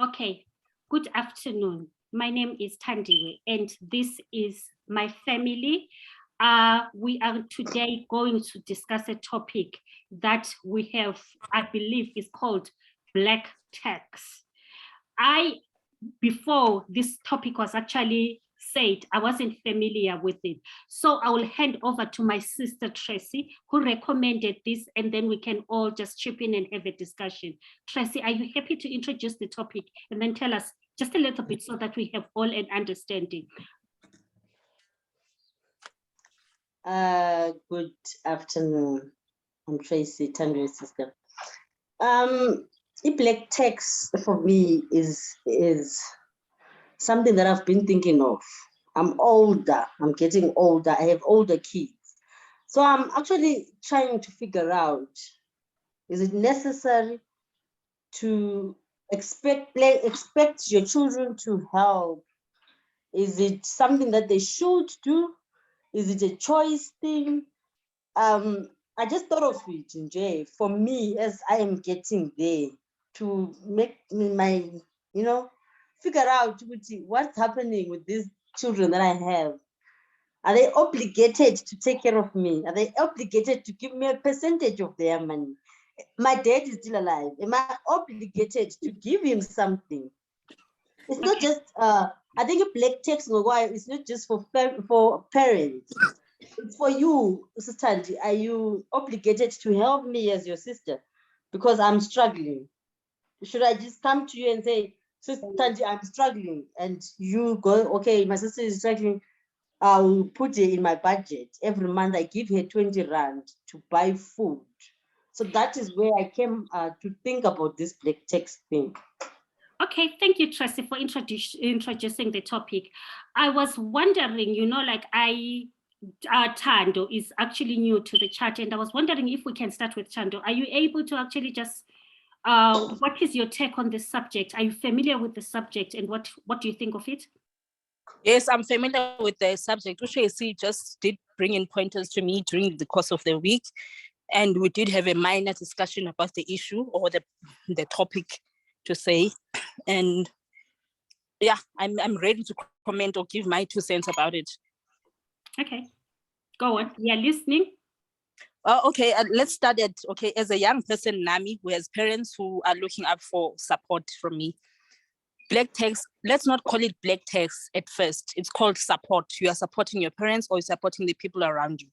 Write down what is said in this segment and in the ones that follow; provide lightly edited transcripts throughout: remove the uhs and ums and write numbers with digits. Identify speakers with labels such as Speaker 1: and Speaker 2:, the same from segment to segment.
Speaker 1: Okay, good afternoon. My name is Tandiwe, and this is my family. We are today going to discuss a topic that we have, I believe, is called black tax. Before this topic was actually said, I wasn't familiar with it. So I will hand over to my sister Tracy, who recommended this, and then we can all just chip in and have a discussion. Tracy, are you happy to introduce the topic and then tell us just a little bit so that we have all an understanding?
Speaker 2: Good afternoon. I'm Tracy, Tandiwe's sister. Black tax for me is something that I've been thinking of. I'm older, I'm getting older, I have older kids. So I'm actually trying to figure out, is it necessary to expect your children to help? Is it something that they should do? Is it a choice thing? I just thought of it, Nje, for me, as I am getting there, to make my, figure out what's happening with these children that I have. Are they obligated to take care of me? Are they obligated to give me a percentage of their money? My dad is still alive. Am I obligated to give him something? It's not just, I think a black tax, it's not just for parents. It's for you, Sister. Are you obligated to help me as your sister? Because I'm struggling. Should I just come to you and say, Sister, I'm struggling, and you go, okay, my sister is struggling, I'll put it in my budget. Every month I give her 20 Rand to buy food. So that is where I came to think about this black tax thing.
Speaker 1: Okay, thank you, Tracy, for introducing the topic. I was wondering, Tando is actually new to the chat, and I was wondering if we can start with Tando. Are you able to actually just, what is your take on this subject? Are you familiar with the subject, and what do you think of it?
Speaker 3: Yes, I'm familiar with the subject. Tracy just did bring in pointers to me during the course of the week, and we did have a minor discussion about the issue or the topic to say. And yeah, I'm ready to comment or give my 2 cents about it.
Speaker 1: Okay, go on. We are listening.
Speaker 3: Okay, let's start at, okay, as a young person, Nami, who has parents who are looking up for support from me. Black tax, let's not call it black tax at first. It's called support. You are supporting your parents or you're supporting the people around you.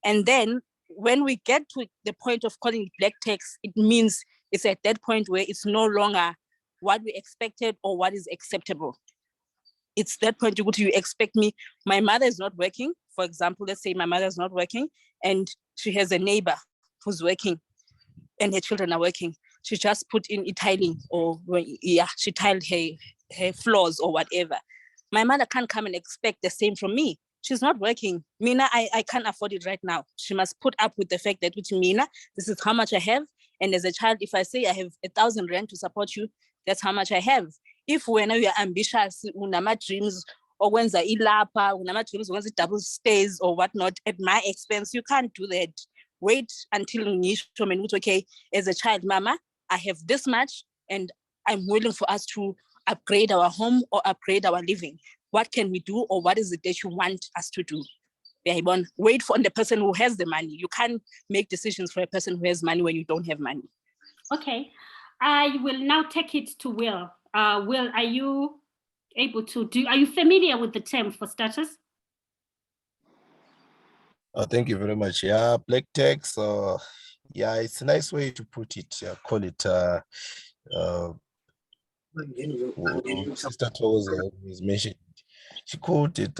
Speaker 3: And then when we get to the point of calling it black tax, it means it's at that point where it's no longer what we expected or what is acceptable. It's that point you expect me. My mother is not working. For example, let's say my mother is not working and she has a neighbor who's working and her children are working. She just put in tiling, or she tiled her floors or whatever. My mother can't come and expect the same from me. She's not working. Mina, I can't afford it right now. She must put up with the fact that with Mina, this is how much I have. And as a child, if I say I have 1,000 Rand to support you, that's how much I have. If when you're ambitious, unama dreams, or when ilapa, unama dreams, when double stays or whatnot at my expense, you can't do that. Wait until okay, as a child, Mama, I have this much and I'm willing for us to upgrade our home or upgrade our living. What can we do, or what is it that you want us to do? Wait for the person who has the money. You can't make decisions for a person who has money when you don't have money.
Speaker 1: Okay, I will now take it to Will. Will, are you able to are you familiar with the term for starters?
Speaker 4: Thank you very much. Yeah, black tax. Yeah, it's a nice way to put it. Call it. Sister Toza is mentioned. She called it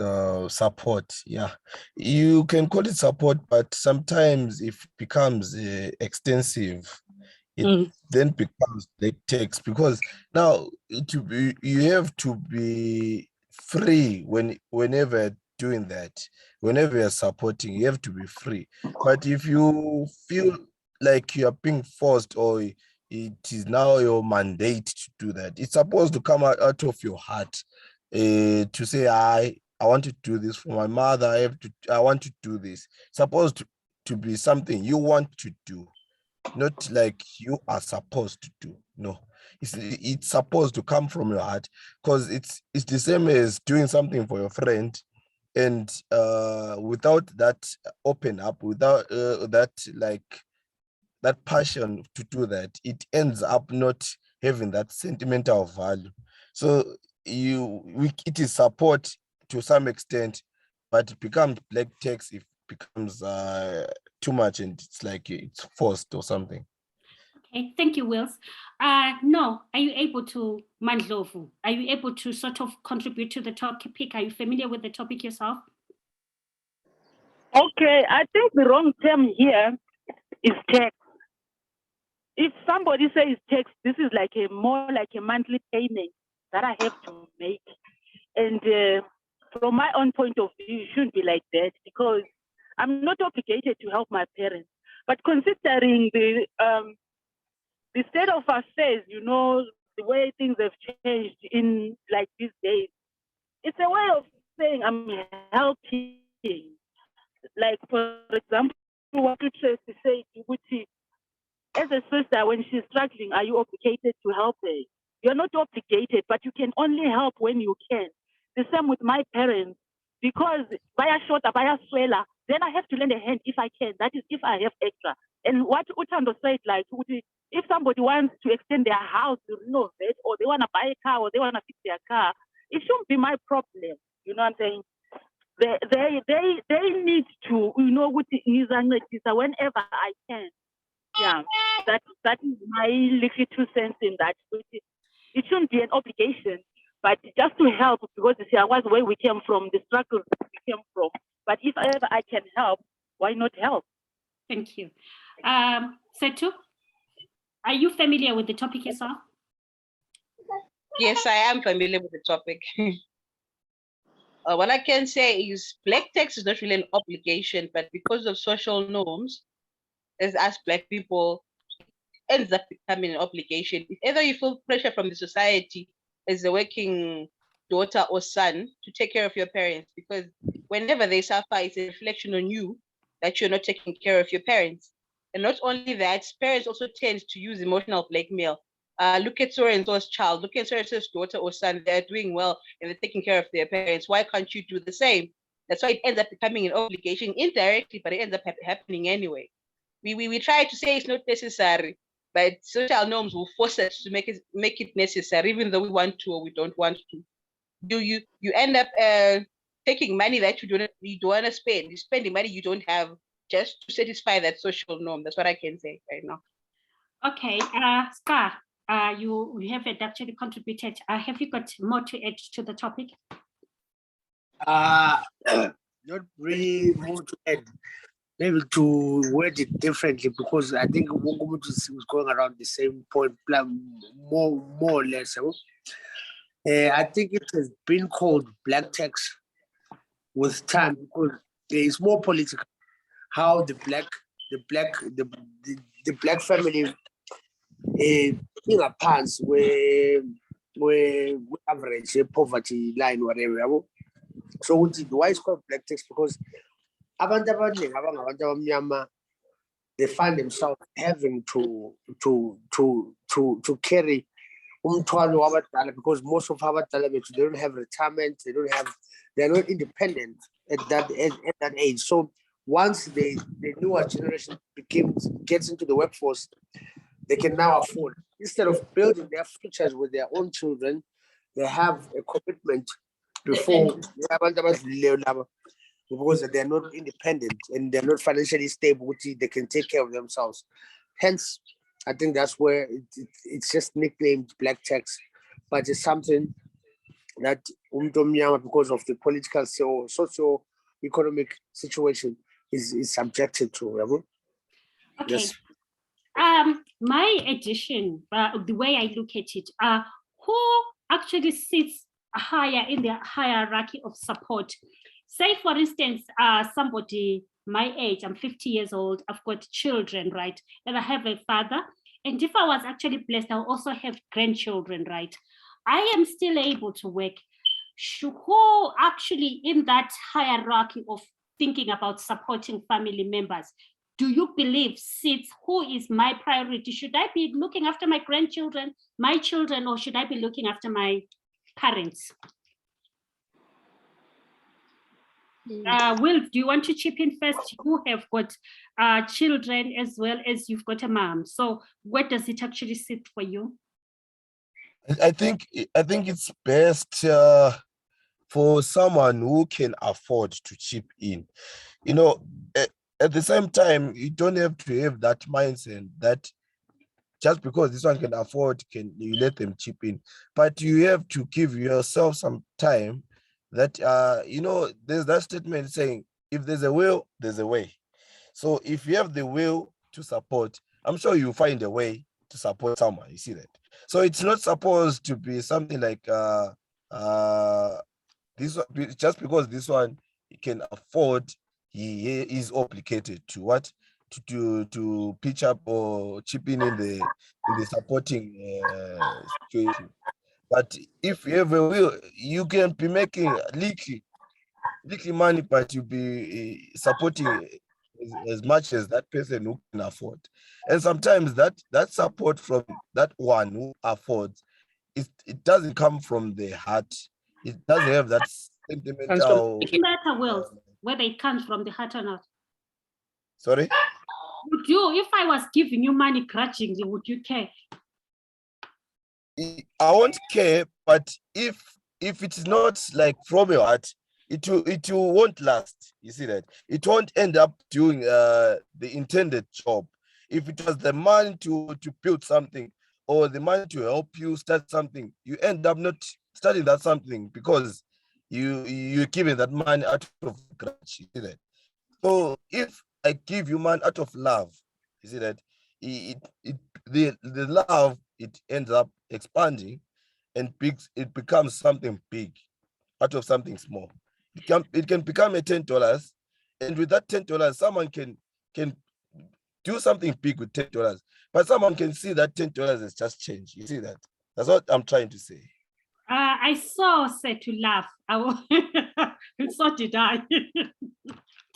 Speaker 4: support. Yeah, you can call it support, but sometimes if it becomes extensive, it then becomes black tax, because now you have to be free whenever doing that. Whenever you're supporting, you have to be free. But if you feel like you are being forced, or it is now your mandate to do that, it's supposed to come out of your heart, to say, I want to do this for my mother. I want to do this. It's supposed to be something you want to do, not like you are supposed to do. No, It's supposed to come from your heart, because it's the same as doing something for your friend, and without that open up, without that that passion to do that, it ends up not having that sentimental value. So it is support to some extent, but it becomes black tax if it becomes too much and it's like it's forced or something.
Speaker 1: Okay, thank you, Wills. No, are you able to, Mandlovu, are you able to sort of contribute to the topic? Are you familiar with the topic yourself?
Speaker 5: Okay, I think the wrong term here is tax. If somebody says tax, this is like more like a monthly payment that I have to make. And from my own point of view, it shouldn't be like that, because I'm not obligated to help my parents. But considering the state of affairs, you know, the way things have changed in like these days, it's a way of saying I'm helping. Like, for example, what you just say, as a sister, when she's struggling, are you obligated to help her? You're not obligated, but you can only help when you can. The same with my parents, because via shorter, via swela, then I have to lend a hand if I can. That is if I have extra. And what Utando said, like, if somebody wants to extend their house to renovate, or they want to buy a car, or they want to fix their car, it shouldn't be my problem. You know what I'm saying? They need to, you know, whenever I can. Yeah, that is my little 2 cents in that. It shouldn't be an obligation, but just to help, because you see, I was where we came from, the struggles we came from. But if ever I can help, why not help?
Speaker 1: Thank you. Setu, are you familiar with the topic yourself?
Speaker 6: Yes, I am familiar with the topic. What I can say is black tax is not really an obligation, but because of social norms, as us Black people, ends up becoming an obligation. If either you feel pressure from the society as a working daughter or son to take care of your parents, because whenever they suffer, it's a reflection on you that you're not taking care of your parents. And not only that, parents also tend to use emotional blackmail. Look at so-and-so's child, look at so-and-so's daughter or son, they're doing well and they're taking care of their parents. Why can't you do the same? That's why it ends up becoming an obligation indirectly, but it ends up happening anyway. We try to say it's not necessary, but social norms will force us to make it necessary, even though we want to or we don't want to. You end up taking money that you don't want to spend. You're spending money you don't have just to satisfy that social norm. That's what I can say right now.
Speaker 1: Okay, Scar, you haven't actually contributed. Have you got more to add to the topic?
Speaker 7: Not really more to add. Maybe to word it differently, because I think Mungumu was going around the same point, more or less. I think it has been called black tax with time, because it's more political. How the black family in a pants where average poverty line, whatever. So why is called black tax? Because abantu abaningi abangabantu abamnyama, they find themselves having to carry umthwalo wabadala, because most of abadala bethu, they don't have retirement, they're not independent at that age. So once the newer generation gets into the workforce, they can now afford, instead of building their futures with their own children, they have a commitment before, because they're not independent and they're not financially stable, they can take care of themselves. Hence, I think that's where it's just nicknamed black tax, but it's something that because of the political socio-economic situation is subjected to.
Speaker 1: Okay.
Speaker 7: Yes.
Speaker 1: My addition, the way I look at it, who actually sits higher in the hierarchy of support? Say, for instance, somebody my age, I'm 50 years old, I've got children, right? And I have a father. And if I was actually blessed, I'll also have grandchildren, right? I am still able to work. Who actually in that hierarchy of thinking about supporting family members, do you believe sits, who is my priority? Should I be looking after my grandchildren, my children, or should I be looking after my parents? Will, do you want to chip in first? You have got children as well as you've got a mom. So where does it actually sit for you?
Speaker 4: I think it's best for someone who can afford to chip in. You know, at the same time, you don't have to have that mindset that just because this one can afford, can you let them chip in. But you have to give yourself some time that, you know, there's that statement saying, if there's a will, there's a way. So if you have the will to support, I'm sure you'll find a way to support someone. You see that? So it's not supposed to be something like this one, just because this one can afford, he is obligated to what, to pitch up or chip in the supporting situation. But if you have a will, you can be making little money, but you'll be supporting as much as that person who can afford. And sometimes that support from that one who affords, it doesn't come from the heart. It doesn't have that sentimental.
Speaker 1: Doesn't matter, Will, whether it comes from the heart or not.
Speaker 4: Sorry?
Speaker 1: Would you, if I was giving you money grudgingly, would you care?
Speaker 4: I won't care, but if it's not like from your heart, it won't last. You see that? It won't end up doing the intended job. If it was the money to build something or the money to help you start something, you end up not starting that something because you're giving that money out of grudge. You see that? So if I give you money out of love, you see that the love, it ends up expanding and it becomes something big out of something small. It can become a $10, and with that $10, someone can do something big with $10, but someone can see that $10 has just changed. You see that? That's what I'm trying to say.
Speaker 1: I saw said to laugh. So did I.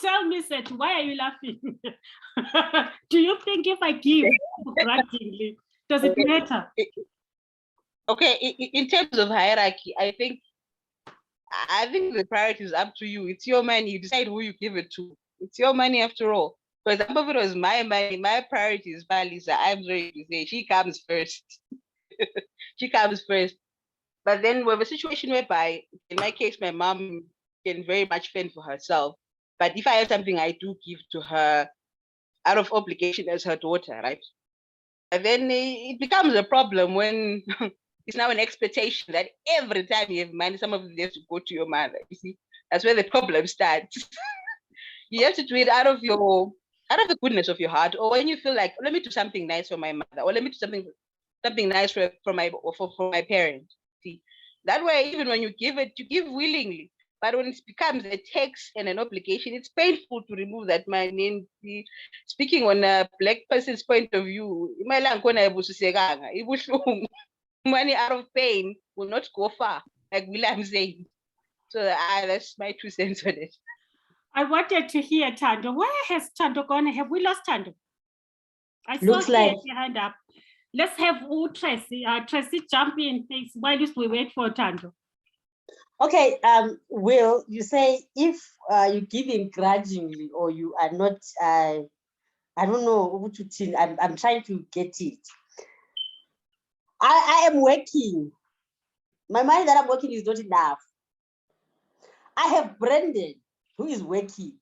Speaker 1: Tell me, Seth, why are you laughing? Do you think if I give grudgingly, does it matter?
Speaker 6: Okay, in terms of hierarchy, I think the priority is up to you. It's your money. You decide who you give it to. It's your money after all. For example, if it was my money, my priority is Lisa. I'm sorry to say, she comes first. She comes first. But then we have a situation whereby, in my case, my mom can very much fend for herself. But if I have something I do give to her out of obligation as her daughter, right? And then it becomes a problem when it's now an expectation that every time you have money, some of it has to go to your mother. You see, that's where the problem starts. You have to do it out of the goodness of your heart, or when you feel like, let me do something nice for my mother, or let me do something nice for my parents. See, that way, even when you give it, you give willingly. But when it becomes a tax and an obligation, it's painful to remove that money. Speaking on a black person's point of view, money out of pain will not go far, like William saying. So that's my 2 cents on it.
Speaker 1: I wanted to hear Tando. Where has Tando gone? Have we lost Tando? I
Speaker 2: Looks
Speaker 1: saw
Speaker 2: like
Speaker 1: your hand up. Let's have Tracy. Tracy, jump in, please, while we wait for Tando.
Speaker 2: okay. Will, you say if you're giving grudgingly or you are not, I don't know what to think. I'm trying to get it. I am working. My money that I'm working is not enough. I have Brendan who is working.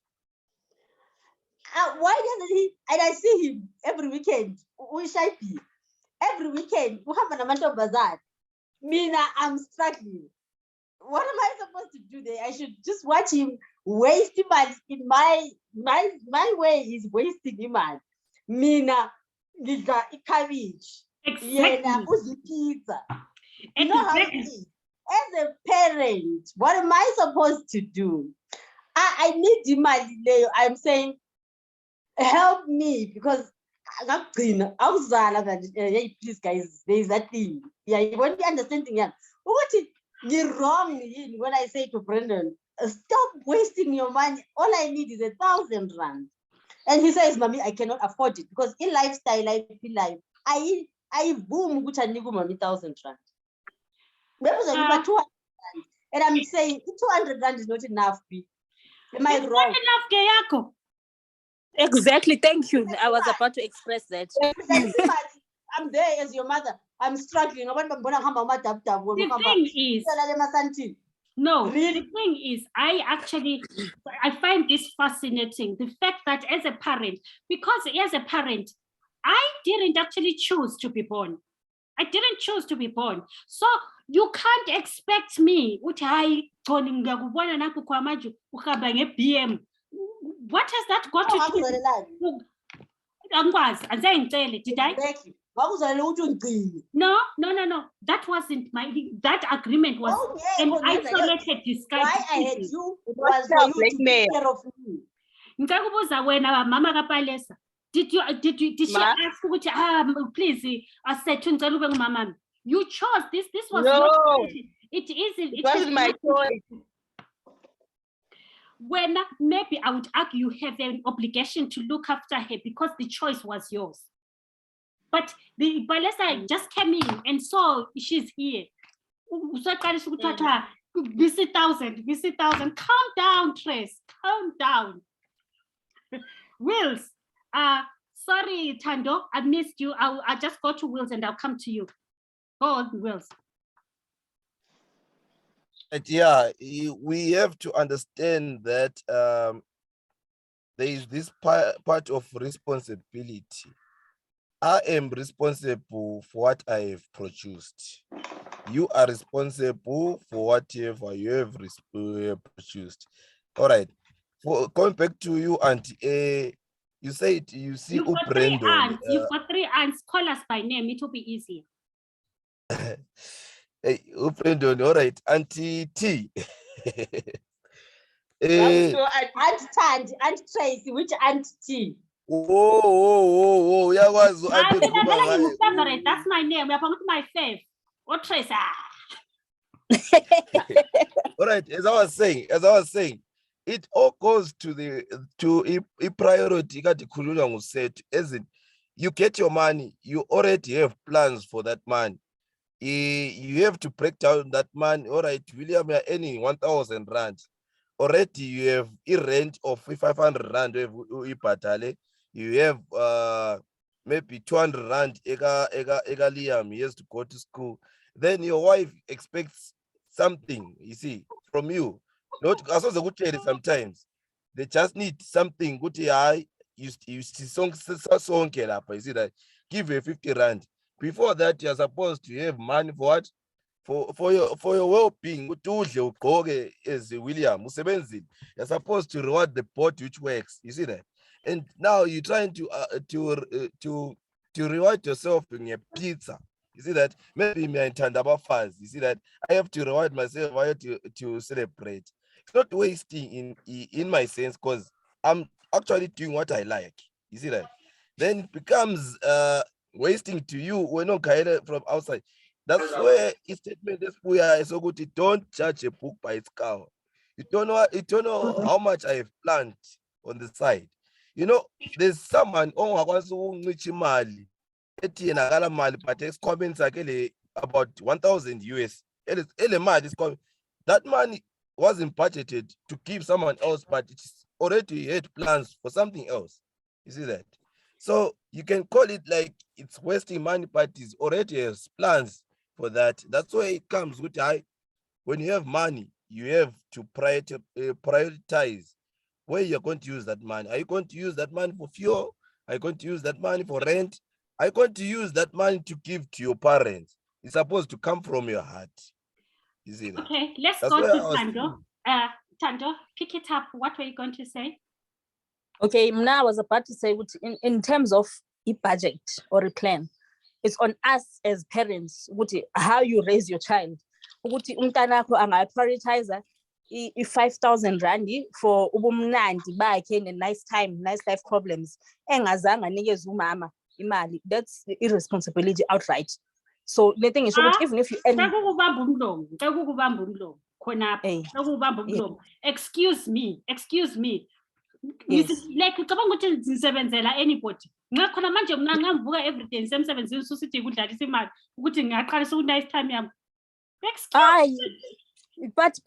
Speaker 2: Why doesn't he? And I see him every weekend. Every weekend. Mina, I'm struggling. What am I supposed to do there? I should just watch him waste money in my way. Is wasting him. Mina, ngidla cabbage. Yena uzipizza. You know how it is. As a parent, what am I supposed to do? I need money. I'm saying, help me, because please guys, there's that thing. Yeah, you won't be understanding. Yeah. What is wrong when I say to Brendan, stop wasting your money. All I need is 1,000 rand. And he says, Mommy, I cannot afford it because in lifestyle, I feel like I boom which I need Mommy 1,000 rand. Maybe I give her 200 rand. And I'm saying 200 rand is not enough. Am I
Speaker 1: It's
Speaker 2: wrong?
Speaker 1: not enough, Keyako.
Speaker 3: Exactly. Thank you. I was about to express that.
Speaker 2: I'm there as your mother. I'm struggling.
Speaker 1: The thing is, no,
Speaker 2: Really?
Speaker 1: the thing is, I find this fascinating. The fact that as a parent, because as a parent, I didn't actually choose to be born. I didn't choose to be born. So you can't expect me. What has that got to do? Did I? No. That wasn't that agreement was an isolated discussion.
Speaker 2: Why I had you
Speaker 6: was
Speaker 2: was for you to
Speaker 6: blackmail.
Speaker 2: take care of me.
Speaker 1: Ngikubuza wena mama kaPalesa, did she
Speaker 6: Ma?
Speaker 1: ask ukuthi please asethu ngicela ube ngumama? You chose this was
Speaker 6: No.
Speaker 1: not
Speaker 6: It wasn't my choice.
Speaker 1: When maybe I would argue you have an obligation to look after her because the choice was yours. But the Palesa just came in and saw she's here. Visit 1,000. Calm down, Trace. Calm down. Wills, sorry, Tando, I missed you. I'll just go to Wills and I'll come to you. Go on, Wills.
Speaker 4: Yeah, we have to understand that there is this part of responsibility. I am responsible for what I have produced. You are responsible for whatever you have produced. All right. For going back to you, Auntie, you said you see
Speaker 1: You've got three aunts. You've got 3 aunts. Call us by name. It will be easier.
Speaker 4: Hey, Brandon, all right, Auntie T.
Speaker 6: I'm sure
Speaker 2: Aunt Tandy, Aunt Tracy, which Aunt T?
Speaker 4: Oh, yeah, was
Speaker 1: Favorite. That's my name. We're to my fave. What Trace?
Speaker 4: All right, as I was saying, it all goes to a priority that said, as in you get your money, you already have plans for that money. You have to break down that money. All right, William, you're earning 1,000 rand. Already you have a rent of 500 rand. You have maybe 200 rand. Liam, he has to go to school. Then your wife expects something, you see, from you. Not as a good trade sometimes. They just need something good. You see song you see that give you 50 rand. Before that, you're supposed to have money for what? For your well-being. As William, you're supposed to reward the pot which works. You see that? And now you're trying to reward yourself in a pizza. You see that? Maybe me and Tandaba fast. You see that? I have to reward myself. I have to celebrate. It's not wasting in my sense because I'm actually doing what I like. You see that? Then it becomes wasting to you when not guided from outside. That's where a statement is so good. Don't judge a book by its cover. You don't know how much I have planned on the side. You know, there's someone mali, but it's comments about 1,000 US. That money wasn't budgeted to give someone else, but it's already had plans for something else. You see that? So you can call it like it's wasting money, but it's already has plans for that. That's why it comes with when you have money, you have to prioritize where you're going to use that money. Are you going to use that money for fuel? Are you going to use that money for rent? Are you going to use that money to give to your parents? It's supposed to come from your heart. You see that?
Speaker 1: Okay, let's go to Tando. Tando, pick it up. What were you going to say?
Speaker 3: Okay, now I was about to say, in terms of a budget or a plan, it's on us as parents, how you raise your child. I prioritize 5,000 rand for ubumnandi bakhe and nice life problems. That's irresponsibility outright. So the thing is, even if you
Speaker 1: Excuse me.
Speaker 3: Yes.
Speaker 1: Like cabanga ukuthi ngisebenzela anybody. Ngakhona manje mina ngivuka every day ngisemsebenzini ususithi kudlalisa imali ukuthi ngiyaqalisa ku nice time yami.
Speaker 3: Aye. But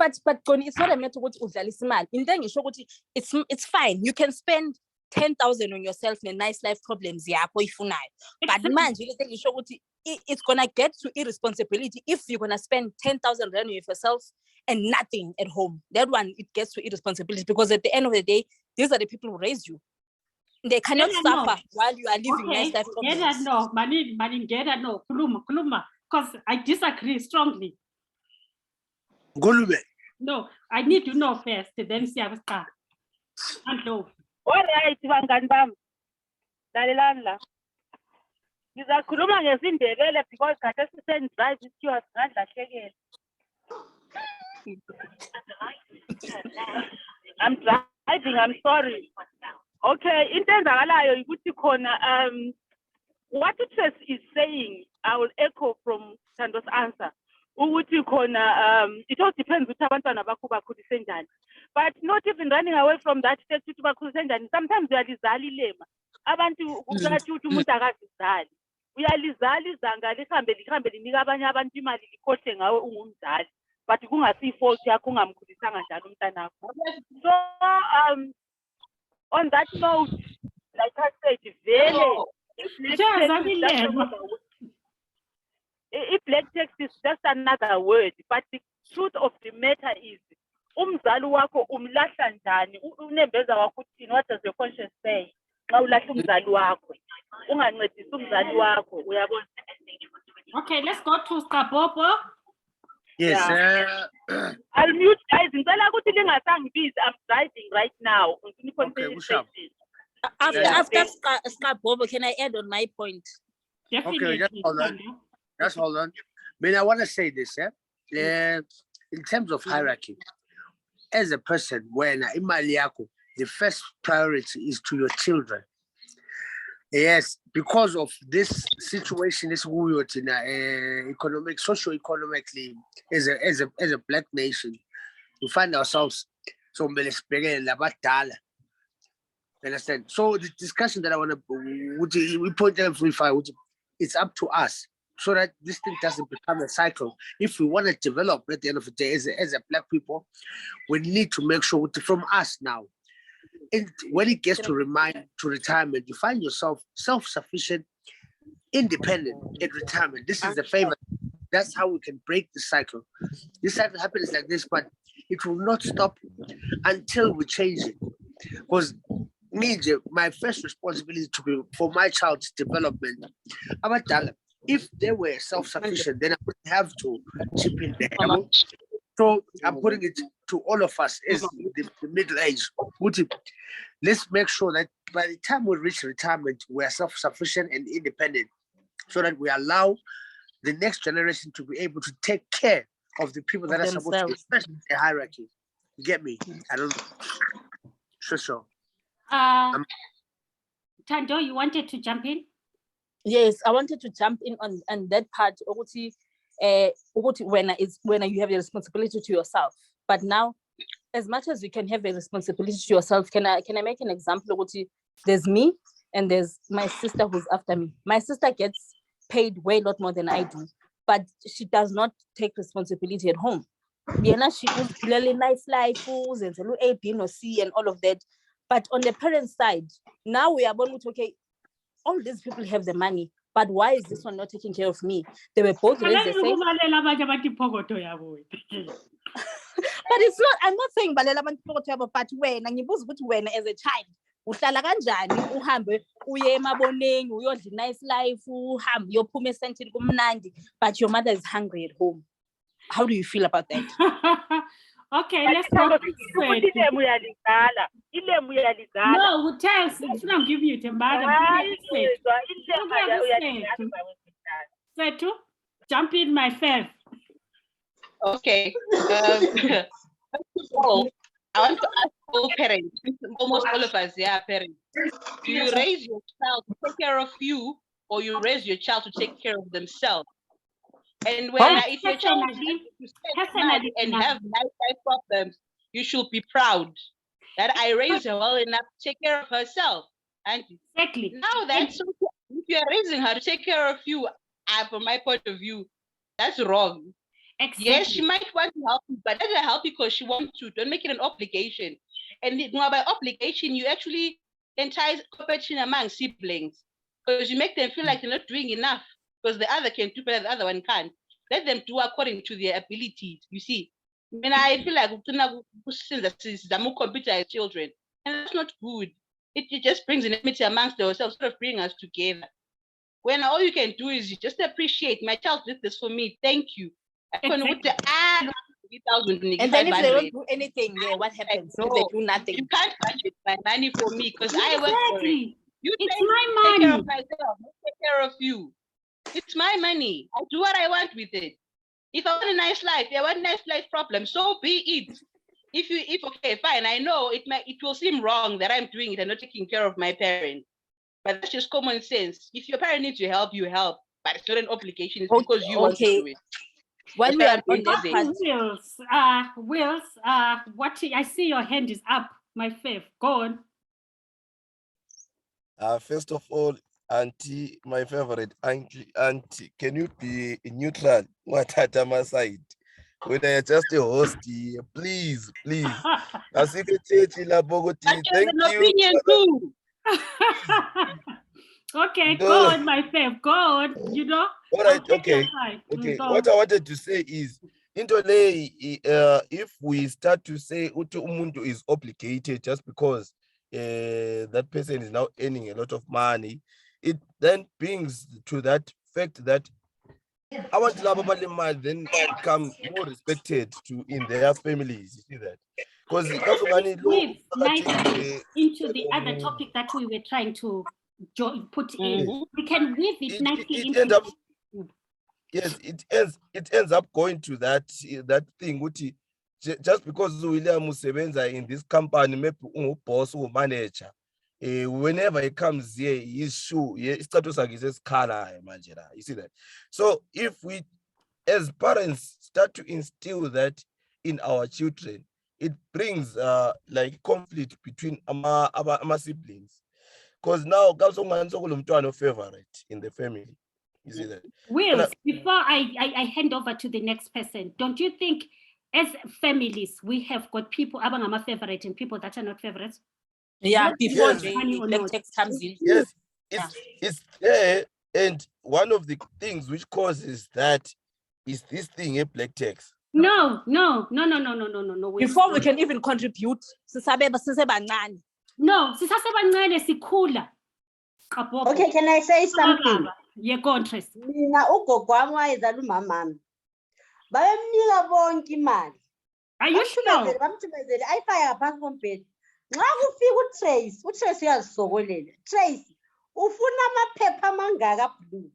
Speaker 3: Connie, it's not a matter ukuthi udlalisa imali. Into engisho ukuthi it's fine. You can spend 10,000 on yourself in a nice life problems yakho ifunayo. But manje into engisho ukuthi it's gonna get to irresponsibility if you're gonna spend 10,000 rand with yourself and nothing at home. That one, it gets to irresponsibility because at the end of the day, these are the people who raised you. They cannot suffer while you are living nice life problems.
Speaker 1: Get that no, Mani, get that no, Kuluma, because I disagree strongly.
Speaker 7: Ngulube.
Speaker 1: No, I need to know first, then see how start. Hello.
Speaker 5: All right, bangani bami. Lalelani la. Ngizakhuluma ngesindebele because kade sisendrive isithiwa singadlahlekela. I'm driving, I'm sorry. Okay, into enzakalayo ukuthi khona what Trace is saying, I will echo from Tando's answer. Ukuthi khona it all depends ukuthi abantwana bakho bakhulise njani. But not even running away from that state ukuthi bakhulise njani. Sometimes uyalizala ilema. Abantu ukathi ukuthi umuntu akazizali. Uyalizala izanga lihambe linika abanye abantu imali likhohle ngawe ungumzali. But kungasi fault yakho ungamkhulisanga njalo umntanakho. So on that note, like I said, black text is just another word, but the truth of the matter is umzali wakho umlahla njani, unembeza wakho uthini, what does your conscience say? Xa ulahla umzali wakho ungancedisi umzali wakho, uyabona?
Speaker 1: Okay, let's go to Skabobo.
Speaker 7: Yes,
Speaker 5: I'll mute guys. I'm driving right now.
Speaker 7: Okay,
Speaker 3: After Bobo, can I add on my point?
Speaker 1: Definitely.
Speaker 7: Okay, just hold on. I want to say this, in terms of hierarchy, as a person, when the first priority is to your children. Yes, because of this situation, this world in socio-economically, as a black nation, we find ourselves so understand? So the discussion that I want to we point out, it's up to us so that this thing doesn't become a cycle. If we want to develop at the end of the day as a black people, we need to make sure from us now. When it gets to retirement, you find yourself self-sufficient, independent in retirement. This is the favor. That's how we can break the cycle. This cycle happens like this, but it will not stop until we change it. Because my first responsibility to be for my child's development. If they were self-sufficient, then I wouldn't have to chip in there. So I'm putting it to all of us as the middle age. Let's make sure that by the time we reach retirement, we are self-sufficient and independent so that we allow the next generation to be able to take care of the people that are supposed to be, especially the hierarchy. You get me? I don't know. Sure.
Speaker 1: Tando, you wanted to jump in?
Speaker 3: Yes, I wanted to jump in on that part. When you have a responsibility to yourself, but now, as much as you can have a responsibility to yourself, can I make an example? There's me and there's my sister who's after me. My sister gets paid way lot more than I do, but she does not take responsibility at home. She was clearly nice life, and A, B, or C, and all of that. But on the parent side, now we are born with all these people have the money. But why is this one not taking care of me? They were both raised the same. But it's not, I'm not saying balela abantu pokoto, but wena ngibuza ukuthi wena as a child uhlala kanjani uhambe uye emaboneni uyodla nice life uhambe uyophuma esentini kumnandi, but your mother is hungry at home. How do you feel about that?
Speaker 1: Okay, let's go. No, tell us. It's not give you to madam. Fetu, jump in, my friend.
Speaker 6: Okay. First of all, I want to ask all parents, almost all of us, parents. Do you raise your child to take care of you, or you raise your child to take care of themselves? And if your child is to spend money and have life problems, you should be proud. that I raised her well enough to take care of herself. And
Speaker 1: Exactly.
Speaker 6: now that's if you're raising her to take care of you, from my point of view, that's wrong.
Speaker 1: Exactly.
Speaker 6: Yes, she might want to help you, but let her help because she wants to. Don't make it an obligation. And by obligation, you actually entice competition among siblings because you make them feel like they're not doing enough because the other can do better, the other one can't. Let them do according to their abilities. You see, I mean, I feel like we're computer as children, and that's not good. It just brings enmity amongst themselves, sort of bringing us together. When all you can do is you just appreciate my child did this for me. Thank you.
Speaker 1: Exactly.
Speaker 3: And then if they don't do anything, yeah, what happens? If they do nothing?
Speaker 6: You can't budget my money for me because I work for it.
Speaker 1: Exactly.
Speaker 6: You
Speaker 1: It's
Speaker 6: take
Speaker 1: my
Speaker 6: care
Speaker 1: money.
Speaker 6: of myself, not take care of you. It's my money. I do what I want with it. If I want a nice life, I want a nice life problem. So be it. If okay, fine. I know it will seem wrong that I'm doing it and not taking care of my parent. But that's just common sense. If your parent needs your help, you help. But it's not an obligation. It's because you want to do it.
Speaker 3: While we are on that
Speaker 6: Say.
Speaker 3: part,
Speaker 1: Wills, what I see your hand is up, my fav. Go on.
Speaker 4: First of all, auntie, my favorite auntie, can you be neutral? What at my side? When I just a host, please. As if it's thank
Speaker 6: an
Speaker 4: you.
Speaker 6: opinion too.
Speaker 1: Okay,
Speaker 4: No.
Speaker 1: go on, my fav. Go on. You know.
Speaker 4: All right,
Speaker 1: I'll take your
Speaker 4: okay.
Speaker 1: side.
Speaker 4: Okay,
Speaker 1: Go
Speaker 4: what
Speaker 1: on.
Speaker 4: I wanted to say is, if we start to say umuntu is obligated just because that person is now earning a lot of money, it then brings to that fact that abantu laba abalimali then become more respected in their families. You see that? Because
Speaker 1: Weave nicely into the other topic that we were trying to put in. We can weave it nicely into.
Speaker 4: Ends up, yes, it ends up going to that thing which just because William Musebenza in this company, maybe boss or manager, whenever he comes here, he's sure status is color. You see that? So if we as parents start to instill that in our children, it brings like conflict between our siblings. Because now favorite in the family. You see that?
Speaker 1: Wills, before I hand over to the next person, don't you think as families we have got people abangama favorite and people that are not favorites?
Speaker 3: Yeah, before
Speaker 4: Yes.
Speaker 3: the blacktax comes in.
Speaker 4: Yes, it's there, and one of the things which causes that is this thing a blacktax.
Speaker 1: No.
Speaker 3: Before we can even contribute,
Speaker 1: no, sisasebancane sikhula.
Speaker 2: Okay, can I say something?
Speaker 1: Yeah, go on, Tracy.
Speaker 2: Mina ugogo wami wayezala umamami. Bayemnika bonke imali.
Speaker 1: Are you sure?
Speaker 2: Bamthumezele ayifaka ngaphansi kombhede. Nxa kufika uTrace uyazisokolela. Trace, ufuna amaphepha amangaka blue.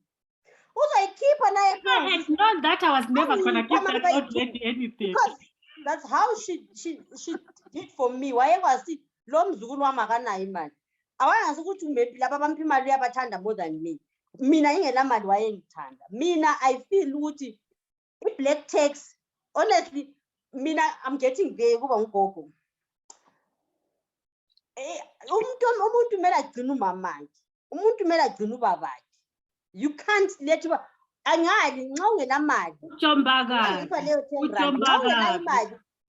Speaker 2: Uzoyikhipha naye
Speaker 1: I had known that I was never gonna give that old lady anything.
Speaker 2: Because that's how she did for me. Wayekwazi lo mzukulu wami akanayo imali. Awangazi ukuthi maybe laba bampa imali uyabathanda more than me. Mina ingelamali wayengithanda. Mina I feel ukuthi i-black tax, honestly, mina I'm getting there kuba ngugogo. Umuntu kumele agcine umamakhe. Umuntu kumele agcine ubabakhe. You can't let you angali nxa ungenamali.
Speaker 1: Ujombaka.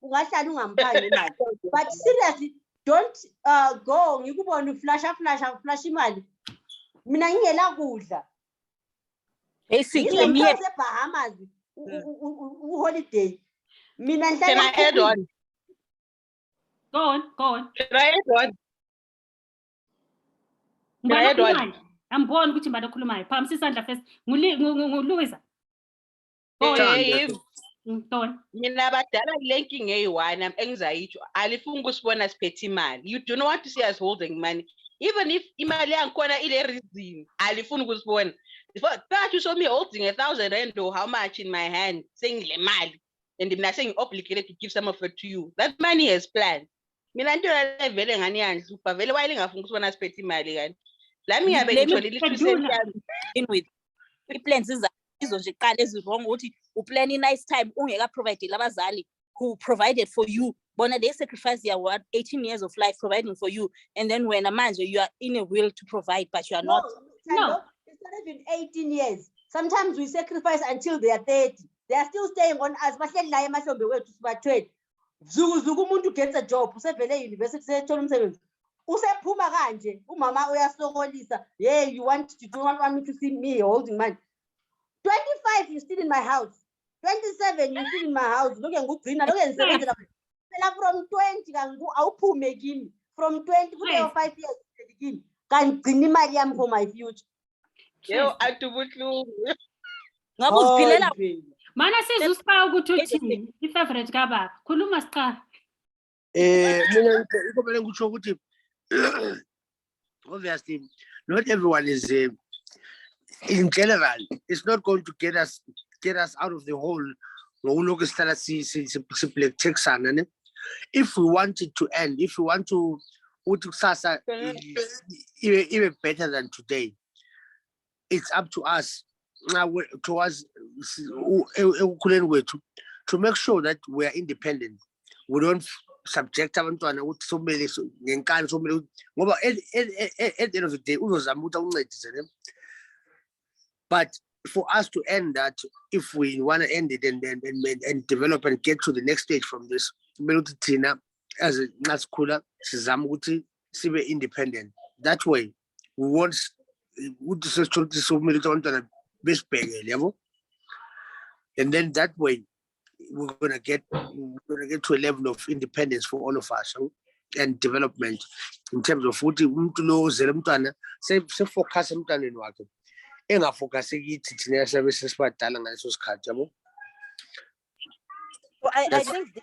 Speaker 2: Ungahlala ungamphangi imali. But seriously, don't go ngikubona flash imali. Mina ngingela kudla.
Speaker 3: Basically, me
Speaker 2: Bahamas holiday. Mina
Speaker 6: Can I add on?
Speaker 1: Go on.
Speaker 6: Can I add on? Can I add on?
Speaker 1: I'm born with Mbada Kulumai. Pam sisandla first. Nguluisa. Go on.
Speaker 6: Mina badala linking A1, I'm anxiety. Alifungu usibona siphethe imali. You do not want to see us holding money. Even if imali yankona ile reason, alifungu usibona. But you saw me holding 1,000 rand or how much in my hand, saying le mali, and I'm not saying obligated to give some of it to you. That money is planned. Mina nto la vele ngani yani super vele wayile ngafungu usibona siphethe imali kanti. Let me have
Speaker 3: in with plans is nje qala ezirong ukuthi uplan nice time ungeka provide labazali who provided for you Bona, they sacrifice their what 18 years of life providing for you, and then when a man, you are in a will to provide, but you are not.
Speaker 2: No, it's not even 18 years. Sometimes we sacrifice until they are 30. They are still staying on us. Bahleli la emahlombe wethu sibathwele. Zuku umuntu gets a job, usevele university sethola umsebenzi. Usephuma kanje, umama uyasokolisa. Yeah, you want me to see me holding money. 25, you're still in my house. 27, you're still in my house. Look at good green. Look at from 20, awuphume kimi. From 20 to 5 years kimi. Kanigcina imali yami for my future.
Speaker 6: Yo, atubuhlungu.
Speaker 3: Ngabe uziphilela
Speaker 1: Mana sizusika ukuthi uthini i-favorite kababa. Khuluma siqala.
Speaker 7: Mina kumele ngisho ukuthi obviously not everyone is in general, it's not going to get us out of the hole. If we want it to end, if we want to even better than today, it's up to us now towards to make sure that we are independent. We don't subject abantwana ukuthi somele ngenkani somele ngoba at the end of the day uzozama ukuthi uncedise them. But for us to end that, if we want to end it and develop and get to the next stage from this, kumele ukuthi thina as a nasikhula sizama ukuthi sibe independent. That way we won't ukuthi sesithola somele ukuthi abantwana besibhekele yabo, and then that way we're gonna get to a level of independence for all of us and development in terms of ukuthi umuntu lo ozele umntwana se-focus emntwaneni wakhe engafocus kithi thina sabe sesibadala ngaleso sikhathi yabo.
Speaker 3: I think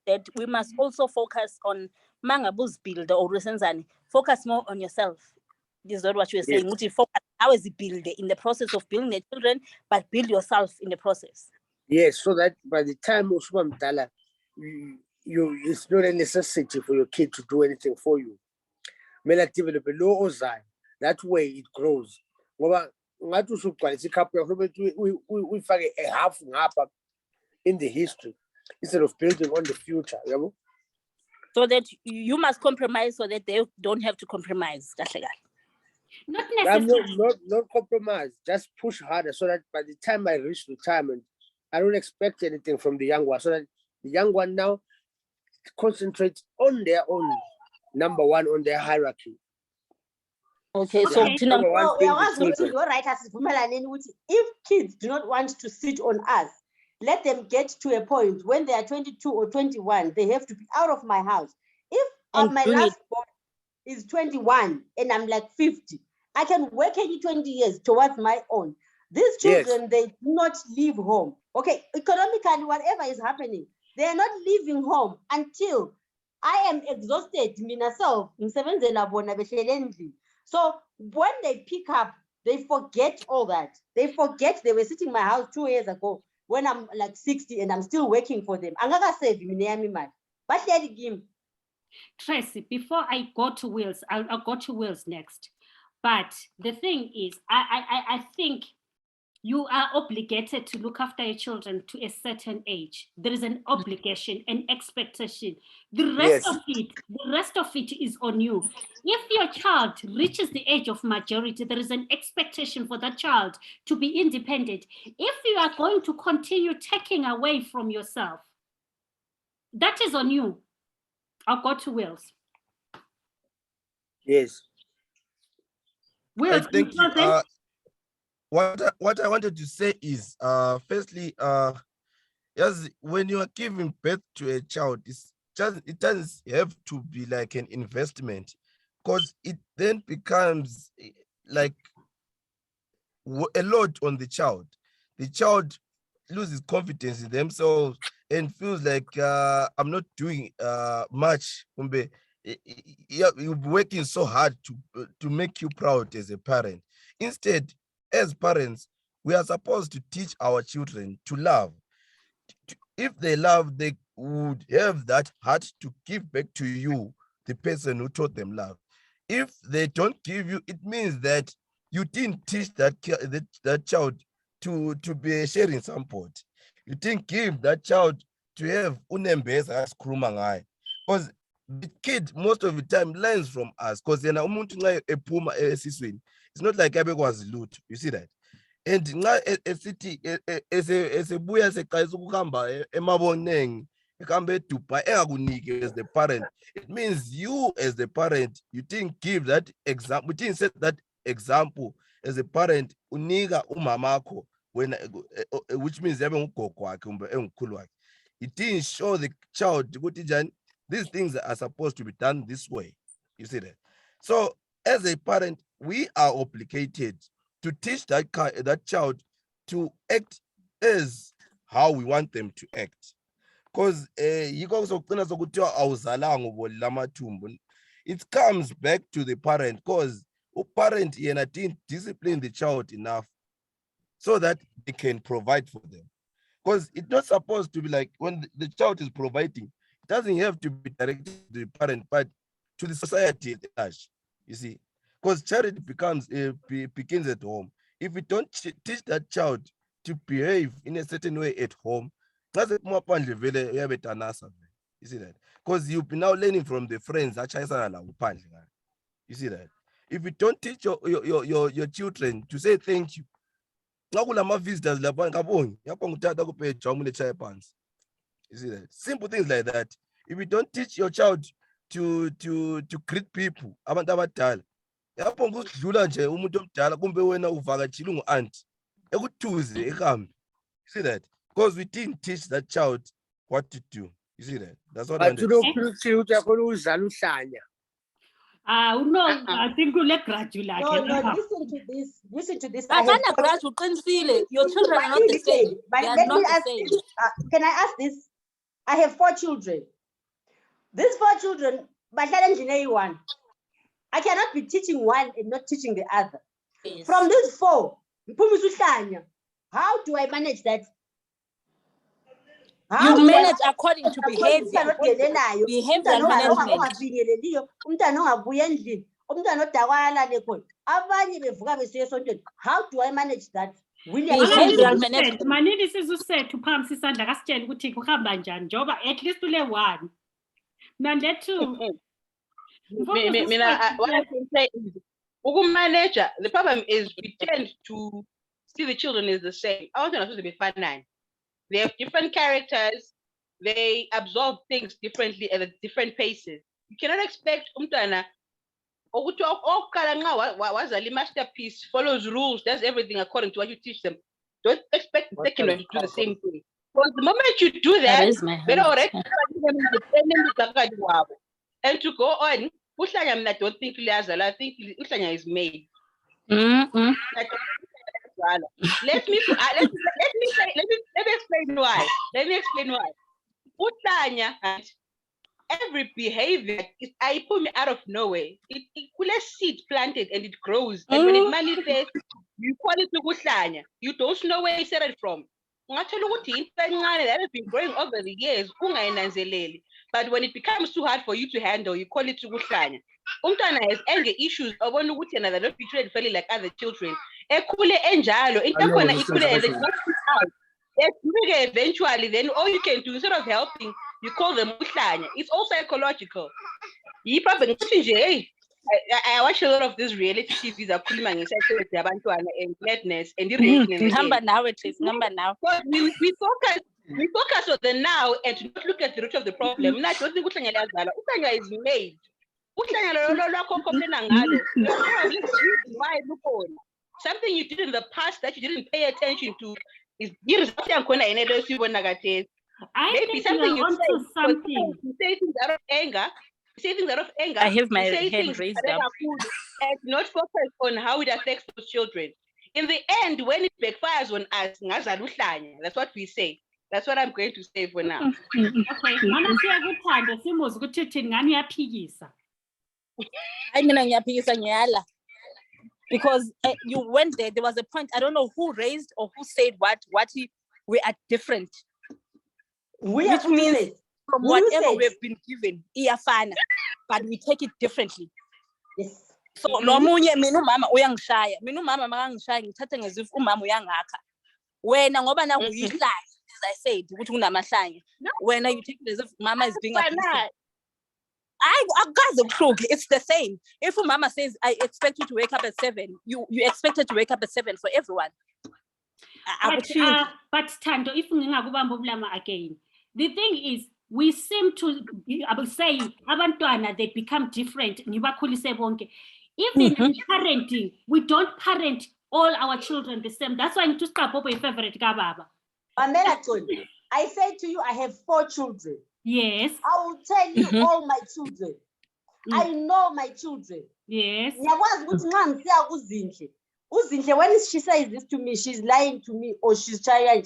Speaker 3: that we must also focus on mangabuz builder or resenzani, focus more on yourself. This is not what you were saying. Yes. Focus how is it build in the process of building the children, but build yourself in the process.
Speaker 7: Yes, so that by the time it's not a necessity for your kid to do anything for you. That way it grows. We a half in the history instead of building on the future.
Speaker 3: So that you must compromise so that they don't have to compromise.
Speaker 1: Not necessarily.
Speaker 7: Not compromise, just push harder so that by the time I reach retirement, I don't expect anything from the young one, so that the young one now concentrates on their own, number one, on their hierarchy.
Speaker 3: Okay, so
Speaker 2: if kids do not want to sit on us, let them get to a point when they are 22 or 21, they have to be out of my house. If my last born is 21 and I'm like 50, I can work any 20 years towards my own. These children, they do not leave home. Okay, economically, whatever is happening, they are not leaving home until I am exhausted, myself. So when they pick up, they forget all that. They forget they were sitting in my house 2 years ago when I'm like 60 and I'm still working for them.
Speaker 1: Tracy, before I go to Wills, I'll go to Wills next. But the thing is, I think you are obligated to look after your children to a certain age. There is an obligation, an expectation. The rest of it is on you. If your child reaches the age of majority, there is an expectation for that child to be independent. If you are going to continue taking away from yourself, that is on you. I'll go to Wills.
Speaker 7: Yes.
Speaker 1: Wills,
Speaker 4: thank you. What I wanted to say is, firstly, yes, when you are giving birth to a child, it doesn't have to be like an investment, because it then becomes like a load on the child. The child loses confidence in themselves and feels like I'm not doing much. You're working so hard to make you proud as a parent. Instead, as parents, we are supposed to teach our children to love. If they love, they would have that heart to give back to you, the person who taught them love. If they don't give you, it means that you didn't teach that child to be a sharing support. You didn't give that child to have unembeza asikhuluma ngayo, because the kid most of the time learns from us, because yena umuntu nxa ephuma esiswini, it's not like abekwazi lutho, you see that. And nxa esithi esebuya seqalisa ukuhamba emaboneng ehambe eDubai engakuniki as the parent, it means you as the parent, you didn't give that example, you didn't set that example as a parent unika umamakho when, which means yabe ngugogo wakhe kumbe engukhulu wakhe. It didn't show the child ukuthi njani these things are supposed to be done this way, you see that. So as a parent, we are obligated to teach that child to act as how we want them to act, because it comes back to the parent, because a parent didn't discipline the child enough so that they can provide for them. Because it's not supposed to be like when the child is providing, it doesn't have to be directed to the parent, but to the society at large, you see. Because charity begins at home. If we don't teach that child to behave in a certain way at home, you see that? Because you've been now learning from the friends, you see that? If you don't teach your children to say thank you, visitors, you see that? Simple things like that. If you don't teach your child to greet people, you see that? Because we didn't teach that child what to do. You see that? That's what I
Speaker 1: No, I think we'll let gradually.
Speaker 2: No, listen to this. Listen to this.
Speaker 3: Your children are not the same. They are not the same.
Speaker 2: Can I ask this? I have 4 children. These 4 children, but one. I cannot be teaching one and not teaching the other.
Speaker 3: Yes.
Speaker 2: From these 4, how do I manage that?
Speaker 3: You manage according to behavior. Behavioral management.
Speaker 2: How do I manage that?
Speaker 3: Behavioral management.
Speaker 1: Manini sizuseth uphamsi isandla kasitshela ukuthi kuhamba njani njoba at least ule 1. Nande 2.
Speaker 6: What I can say is, manager, the problem is we tend to see the children as the same. I want them to be fun. They have different characters. They absorb things differently at different paces. You cannot expect umntwana masterpiece, follows rules, does everything according to what you teach them. Don't expect the second one to do the same thing. Because the moment you do that, and to go on, I don't think I think Uhlanya is made. Let me explain why. Uhlanya, every behavior is I put me out of nowhere. It could a seed planted and it grows. And when it manifests, you call it Uhlanya. You don't know where it started from. That has been growing over the years. But when it becomes too hard for you to handle, you call it Uhlanya. Umntwana has anger issues. I want to they're not be treated fairly like other children. Eventually, then all you can do instead of helping, you call them Uhlanya. It's all psychological. I watch a lot of these reality TVs are pulling and gladness and
Speaker 3: number now it is number now.
Speaker 6: We focus on the now and not look at the root of the problem. Not what the Uhlanya is made. Something you did in the past that you didn't pay attention to is maybe something you say things out of anger. Say things out of anger.
Speaker 3: I have my hand raised up.
Speaker 6: And not focus on how it affects those children. In the end, when it backfires on us, that's what we say. That's what I'm going to say for now.
Speaker 3: Because you went there was a point, I don't know who raised or who said what we are different, which means from whatever we've been given, but we take it differently.
Speaker 2: Yes.
Speaker 3: So nomunye mina umama uyangishaya, mina umama makangishaya ngithathe ngezif umama uyangakha wena ngoba nangu uyihlaya I said, ukuthi unamahlanya. When you take it as if mama is being abusive. It's the same. If mama says, I expect you to wake up at 7, you expect her to wake up at 7 for everyone.
Speaker 1: But Tando, if again, the thing is, we seem to say abantwana, they become different. Even in parenting, we don't parent all our children the same. That's why I'm to stop over a favorite gababa.
Speaker 2: I say to you, I have 4 children.
Speaker 1: Yes.
Speaker 2: I will tell you all my children. I know my children.
Speaker 1: Yes.
Speaker 2: When she says this to me, she's lying to me or she's trying.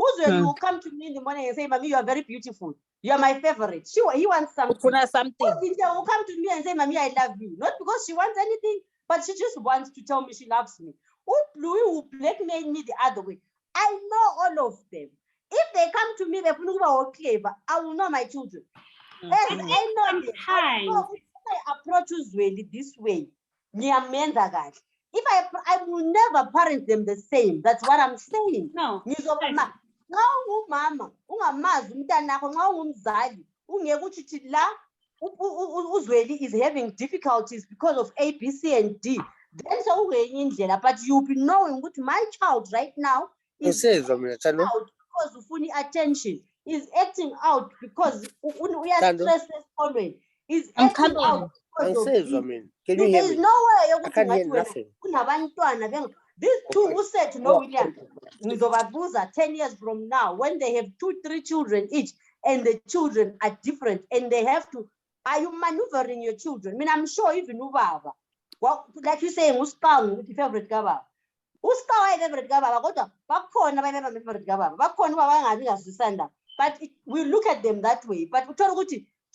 Speaker 2: Usually will come to me in the morning and say, Mommy, you are very beautiful. You are my favorite. He wants something. Uzinhle will come to me and say, Mommy, I love you. Not because she wants anything, but she just wants to tell me she loves me. Louis will blackmail me the other way. I know all of them. If they come to me, clever, I will know my children. As I know them, I know if I approach Uzweli this way, if I will never parent them the same. That's what I'm saying.
Speaker 1: No.
Speaker 2: Mama, Uzweli is having difficulties because of A, B, C, and D. Then so but you'll be knowing what my child right now is because of attention. Is acting out because we are stressed already. Is acting out because of
Speaker 7: can you hear
Speaker 2: there's
Speaker 7: me?
Speaker 2: no way
Speaker 7: I can't hear nothing.
Speaker 2: These two who said no, William, 10 years from now, when they have 2-3 children each, and the children are different, and they have to, are you maneuvering your children? I mean, I'm sure even Ubaba, well, like you say, Uspang with your favorite gaba. Uspang favorite gaba, but we look at them that way. But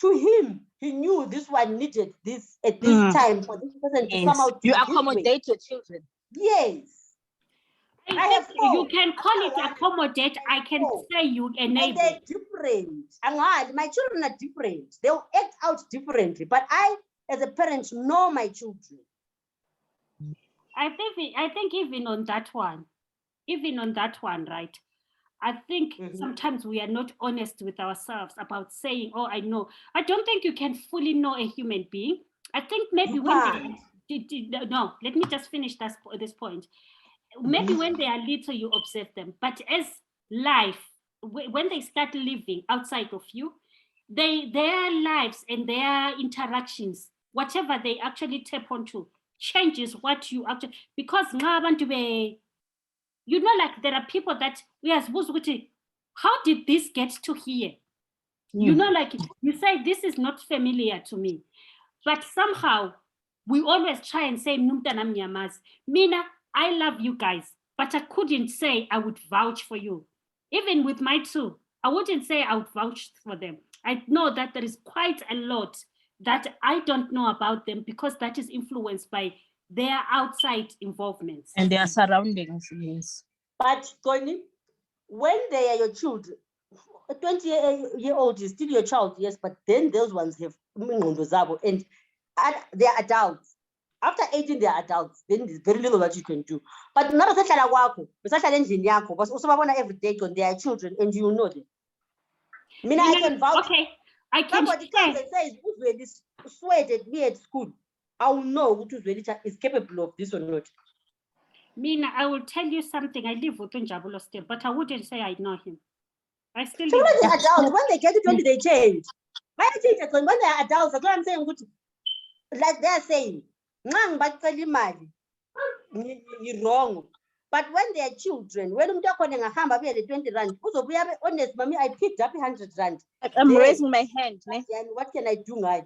Speaker 2: to him, he knew this one needed this at this time for this person to come out.
Speaker 3: You accommodate your children.
Speaker 2: Yes.
Speaker 1: You can call it accommodate. I can say you enable.
Speaker 2: And they're different. My children are different. They'll act out differently. But I, as a parent, know my children.
Speaker 1: I think even on that one, right? I think sometimes we are not honest with ourselves about saying, oh, I know. I don't think you can fully know a human being. I think maybe when no, let me just finish this point. Maybe when they are little, you observe them. But as life, when they start living outside of you, their lives and their interactions, whatever they actually tap onto, changes what you actually, because you know, like there are people that we are supposed to, how did this get to here? You know, like you say, this is not familiar to me. But somehow we always try and say, Mina, I love you guys, but I couldn't say I would vouch for you. Even with my 2, I wouldn't say I would vouch for them. I know that there is quite a lot that I don't know about them because that is influenced by their outside involvements.
Speaker 3: And their surroundings, yes.
Speaker 2: But Tony, when they are your children, a 20-year-old is still your child, yes, but then those ones have and they are adults. After 18, they are adults. Then there's very little that you can do. But not such a wako, but such a but also every day on their children, and you know them. I can vouch.
Speaker 1: Okay, I can.
Speaker 2: Somebody comes and says, "Who's really sweated me at school?" I will know who is capable of this or not.
Speaker 1: Mina, I will tell you something. I live with Unjabulo still, but I wouldn't say I know him. I still
Speaker 2: live. When they're adults, when they get to 20, they change. When they're adults, that's what I'm saying. Like they're saying, you're wrong. But when they're children, when I'm talking about 20 rand, honest, mommy, I picked up 100 rand.
Speaker 3: I'm raising my hand.
Speaker 2: And what can I do now?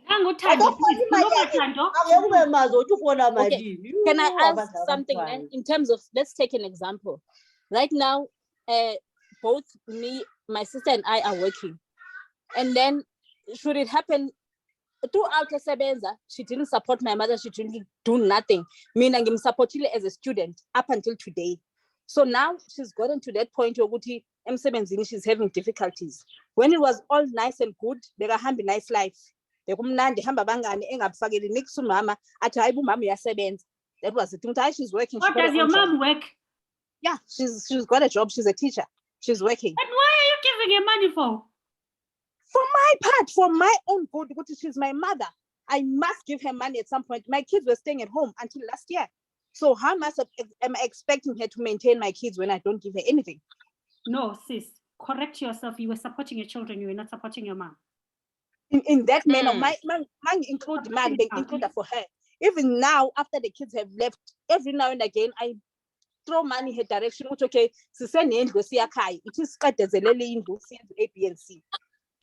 Speaker 3: Can I ask something in terms of, let's take an example. Right now, both me, my sister and I are working. And then should it happen throughout the sebenza, she didn't support my mother, she didn't do nothing. Meaning I'm supporting as a student up until today. So now she's gotten to that point where she's having difficulties. When it was all nice and good, they were having a nice life. That was the thing. She's working.
Speaker 1: What does your mom work?
Speaker 3: Yeah, she's got a job. She's a teacher. She's working.
Speaker 1: And why are you giving her money for?
Speaker 3: For my part, for my own good, because she's my mother, I must give her money at some point. My kids were staying at home until last year. So how much am I expecting her to maintain my kids when I don't give her anything?
Speaker 1: No, sis, correct yourself. You were supporting your children. You were not supporting your mom.
Speaker 3: In that manner, my include man, they include that for her. Even now, after the kids have left, every now and again, I throw money her direction. Which okay, it is A, B, and C.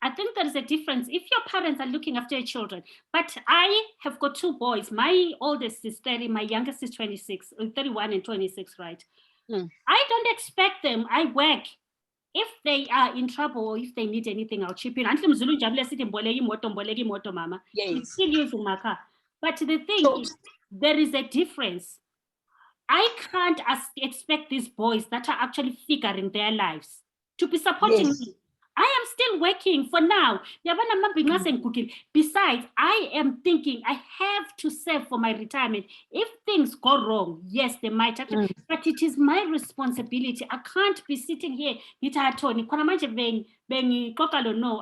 Speaker 1: I think there is a difference if your parents are looking after your children. But I have got 2 boys. My oldest is 30, my youngest is 26, 31 and 26, right? I don't expect them. I work. If they are in trouble or if they need anything, I'll chip in. Until Mzulu Jabule City, Mbolegi moto, mama. She's still using my car. But the thing is, there is a difference. I can't expect these boys that are actually figuring their lives to be supporting me. I am still working for now. Besides, I am thinking I have to save for my retirement. If things go wrong, yes, they might actually, but it is my responsibility. I can't be sitting here. No,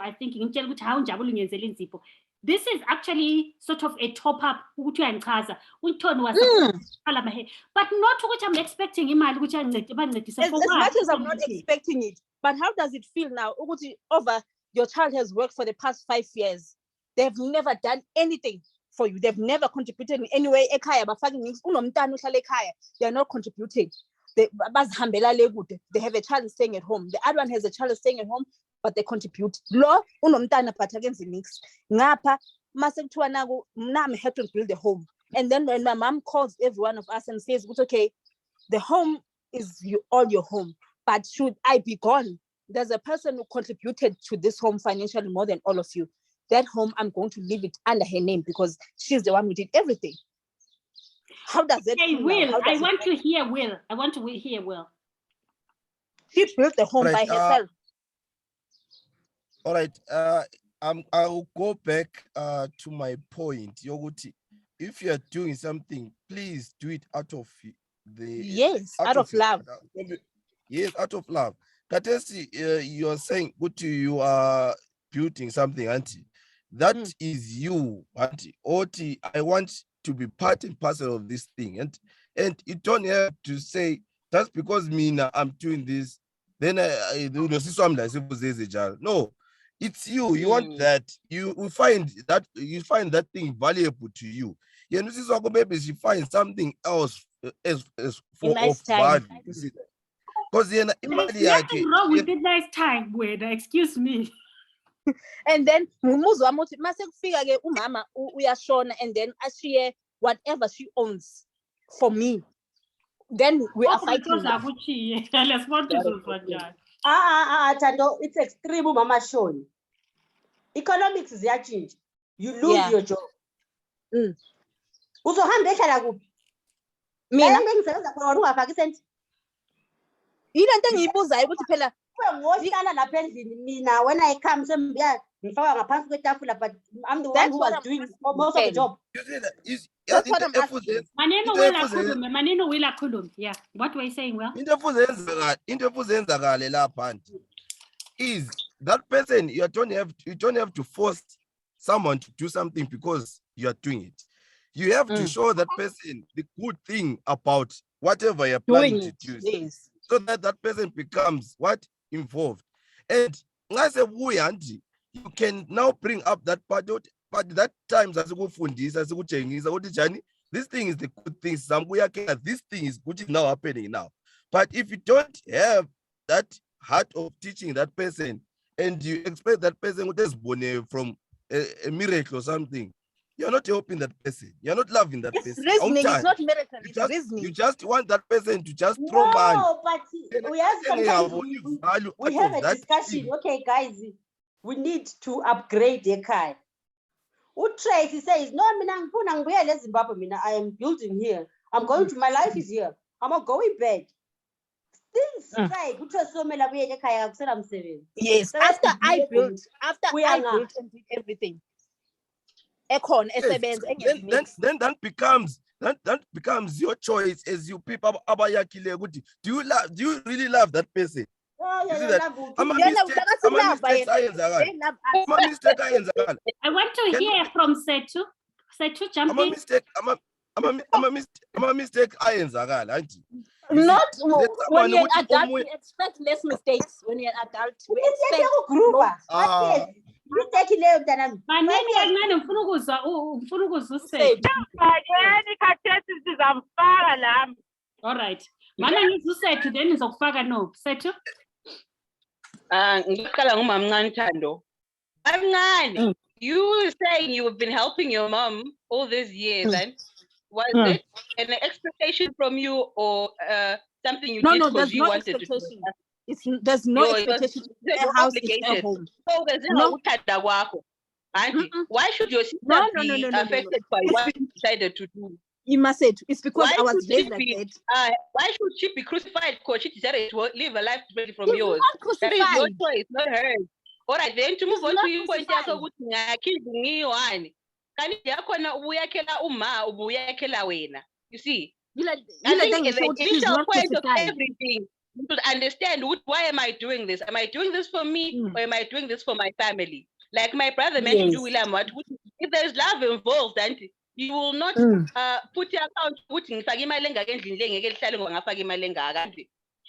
Speaker 1: I think this is actually sort of a top up. But not what I'm expecting him.
Speaker 3: As much as I'm not expecting it, but how does it feel now? Over your child has worked for the past 5 years. They've never done anything for you. They've never contributed in any way. They are not contributing. They have a child staying at home. The other one has a child staying at home, but they contribute. I'm helping to build the home. And then when my mom calls every one of us and says, it's okay, the home is all your home. But should I be gone, there's a person who contributed to this home financially more than all of you. That home, I'm going to leave it under her name because she's the one who did everything. How does it feel?
Speaker 1: Will, I want to hear Will. I want to hear Will.
Speaker 3: She built the home by herself.
Speaker 4: All right. I'll go back to my point. Yoguti, if you are doing something, please do it out of
Speaker 3: out of love.
Speaker 4: Yes, out of love. Katesi, you're saying you are building something, auntie. That is you, auntie. Oti, I want to be part and parcel of this thing. And you don't have to say that's because I'm doing this. Then no, it's you. You want that. You find that thing valuable to you. You know, maybe she finds something else as for
Speaker 3: nice
Speaker 4: of value. Because
Speaker 1: there's nothing wrong with the nice time, Weda. Excuse me.
Speaker 3: And then umama uyashona, and then I share whatever she owns for me. Then we are fighting.
Speaker 2: Tando, it's extreme, Mama Shon. Economics is change. You lose your job. Uzo hambe khala kuphi?
Speaker 3: Mina
Speaker 2: ngisebenza khona ungafaki isenti.
Speaker 3: Yini into engiyibuzayo ukuthi phela
Speaker 2: ngohlala lapha endlini mina when I come sembiya ngifaka ngaphansi kwetafula, but I'm the one who was doing most of the job.
Speaker 3: That's what I'm asking.
Speaker 1: Maneno will akhuluma. Yeah. What were you saying, Well?
Speaker 4: Into efuzenzakale lapha is that person you don't have to force someone to do something because you are doing it. You have to show that person the good thing about whatever you're planning to do.
Speaker 3: Yes.
Speaker 4: So that person becomes involved. And you can now bring up that part, but that times as go fundis, as go Chinese, this thing is the good thing. This thing is good now happening now. But if you don't have that heart of teaching that person, and you expect that person who is born from a miracle or something, you're not helping that person. You're not loving that person.
Speaker 3: Reasoning is not miracle. It's reasoning.
Speaker 4: You just want that person to just throw money.
Speaker 2: No, but we have a discussion. Okay, guys, we need to upgrade the car. Tracy says, no, I am building here. I'm going to, my life is here. I'm not going back. Things right.
Speaker 3: Yes, after I built and did everything. ekhona
Speaker 4: Yes.
Speaker 3: esebenza engezi
Speaker 4: Then that becomes your choice as you people abayakile ukuthi do you really love that person?
Speaker 2: Oh,
Speaker 4: You see
Speaker 2: yeah,
Speaker 4: that?
Speaker 2: love you.
Speaker 4: Ama
Speaker 3: Yena
Speaker 4: mistakes
Speaker 3: utakathi love
Speaker 4: mistakes
Speaker 3: yena.
Speaker 4: ayenzakala.
Speaker 3: They love us.
Speaker 4: Ama mistake ayenzakala.
Speaker 1: I want to
Speaker 4: Can-
Speaker 1: hear from Setu. Setu, jump
Speaker 4: Ama
Speaker 1: in.
Speaker 4: mistake ama mistake ayenzakala anti.
Speaker 3: Not when
Speaker 4: someone
Speaker 3: you're an
Speaker 4: ukuthi
Speaker 3: adult,
Speaker 4: omunye-
Speaker 3: we expect less mistakes. When you're an adult, we
Speaker 2: Mistake
Speaker 3: expect
Speaker 2: yokugrupa.
Speaker 4: Ah.
Speaker 2: What is? Mistake leyo mntanami.
Speaker 1: Manini kancane ngifuna ukuzwa uSetu.
Speaker 3: said.
Speaker 5: Fakeni khathesi sizamfaka lami.
Speaker 1: All right. Mana ngizwa uSetu then ngizokufaka no. Setu.
Speaker 6: Ngiqala ngumamncane Thando. Mamncane, you saying you've been helping your mom all these years, and was it an expectation from you or something you
Speaker 3: No,
Speaker 6: did
Speaker 3: no,
Speaker 6: because
Speaker 3: there's
Speaker 6: you
Speaker 3: no
Speaker 6: wanted
Speaker 3: expectation.
Speaker 6: to?
Speaker 3: There's no
Speaker 6: Your
Speaker 3: expectation. Her house is her home.
Speaker 6: So there's
Speaker 3: No.
Speaker 6: no uthanda kwakho. Auntie,
Speaker 3: Mm-mm.
Speaker 6: why should your sister
Speaker 3: No,
Speaker 6: be
Speaker 3: no.
Speaker 6: affected by
Speaker 3: It's
Speaker 6: what you decided to do?
Speaker 3: You must say it's because
Speaker 6: Why
Speaker 3: I was
Speaker 6: should she
Speaker 3: raised like
Speaker 6: be,
Speaker 3: that.
Speaker 6: why should she be crucified because she decided to live a life different from
Speaker 3: She's
Speaker 6: yours?
Speaker 3: not
Speaker 6: That is your
Speaker 3: crucified.
Speaker 6: choice, not hers. All right, then to move
Speaker 3: She's
Speaker 6: on
Speaker 3: not
Speaker 6: to your point yakho
Speaker 3: crucified.
Speaker 6: ukuthi ngiyakhiza ngiyiwani. Kanti yakhona ubuyakhela uma ubuyakhela wena. You see? I think the
Speaker 3: she's
Speaker 6: initial
Speaker 3: not
Speaker 6: point of
Speaker 3: crucified.
Speaker 6: everything, you should understand why am I doing this? Am I doing this for me or am I doing this for my family? Like my brother mentioned,
Speaker 2: Yes.
Speaker 6: William, if there's love involved, and you will not put your account ukuthi ngifake imali engaka endlini le ngeke lihlale ngoba ngafaka imali engaka.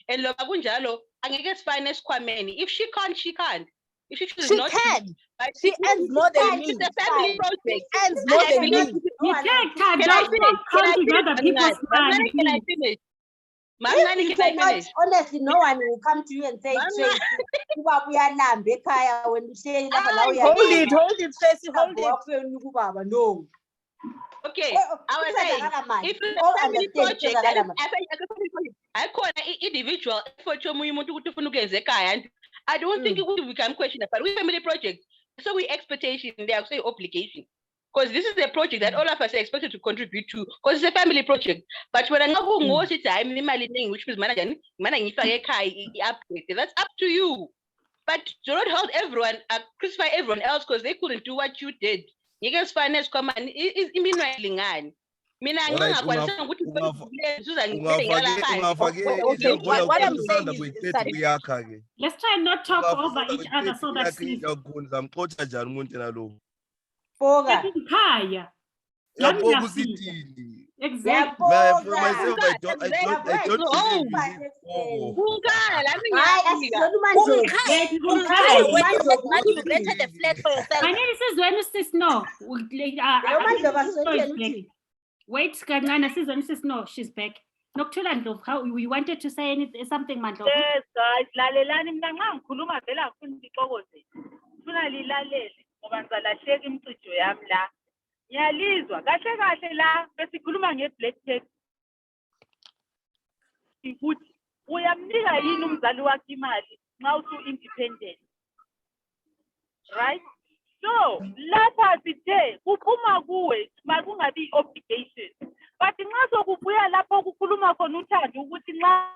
Speaker 6: And loba kunjalo angeke sifane esikhwameni. If she can't, she can't. If she chooses
Speaker 3: She
Speaker 6: not
Speaker 3: can.
Speaker 6: to, but
Speaker 3: She earns more than me.
Speaker 6: it's a family project.
Speaker 3: Earns more than me.
Speaker 1: You take time.
Speaker 6: Can I
Speaker 1: Don't
Speaker 6: finish?
Speaker 1: stop counting other people's money.
Speaker 6: Can I finish?
Speaker 2: If you
Speaker 6: Can I
Speaker 2: cannot,
Speaker 6: finish?
Speaker 2: honestly, no one will come to you and say,
Speaker 6: Mama.
Speaker 2: "Uba uyalamba ekhaya when you say lapha la
Speaker 3: Hold it, Tracy, hold it.
Speaker 2: uyalamba." No.
Speaker 6: Okay, I was saying, if it's a family project, I call an individual effort yomunye umuntu ukuthi ufuna ukwenza ekhaya, and I don't think it would become questionable. But with family project, so we expectation, they are say obligation. Because this is a project that all of us are expected to contribute to, because it's a family project. But when I know time, which is managing, that's up to you. But do not hold everyone, crucify everyone else because they couldn't do what you did. You guys finance come and Mina ngingakwanisa ukuthi
Speaker 3: What I'm saying is that
Speaker 1: Let's try not talk over each other so that
Speaker 4: ngizamxotsha njani umuntu nalo.
Speaker 2: Boga.
Speaker 1: Ekhaya. Nami
Speaker 4: Yabo
Speaker 1: ngiyafika.
Speaker 4: kusithini.
Speaker 1: Exactly.
Speaker 4: For myself, I don't believe in
Speaker 3: when you rented a flat for yourself.
Speaker 1: My name is when sis no. Wait, kancane sizweni sis no, she's back. Nokuthola Ndlovu, how we wanted to say something Mandlovu.
Speaker 5: Yes, guys, lalelani mina nxa ngikhuluma vele angifuni ngixokoze. Ngifuna lilalele ngoba ngizalahleka imicijo yami la. Ngiyalizwa kahle kahle la besikhuluma nge-black tax. Ukuthi uyamnika yini umzali wakhe imali nxa usu-independent. Right? So, lapha sithe kuphuma kuwe makungabi obligation. But nxa sokubuya lapho kukhuluma khona uthando ukuthi nxa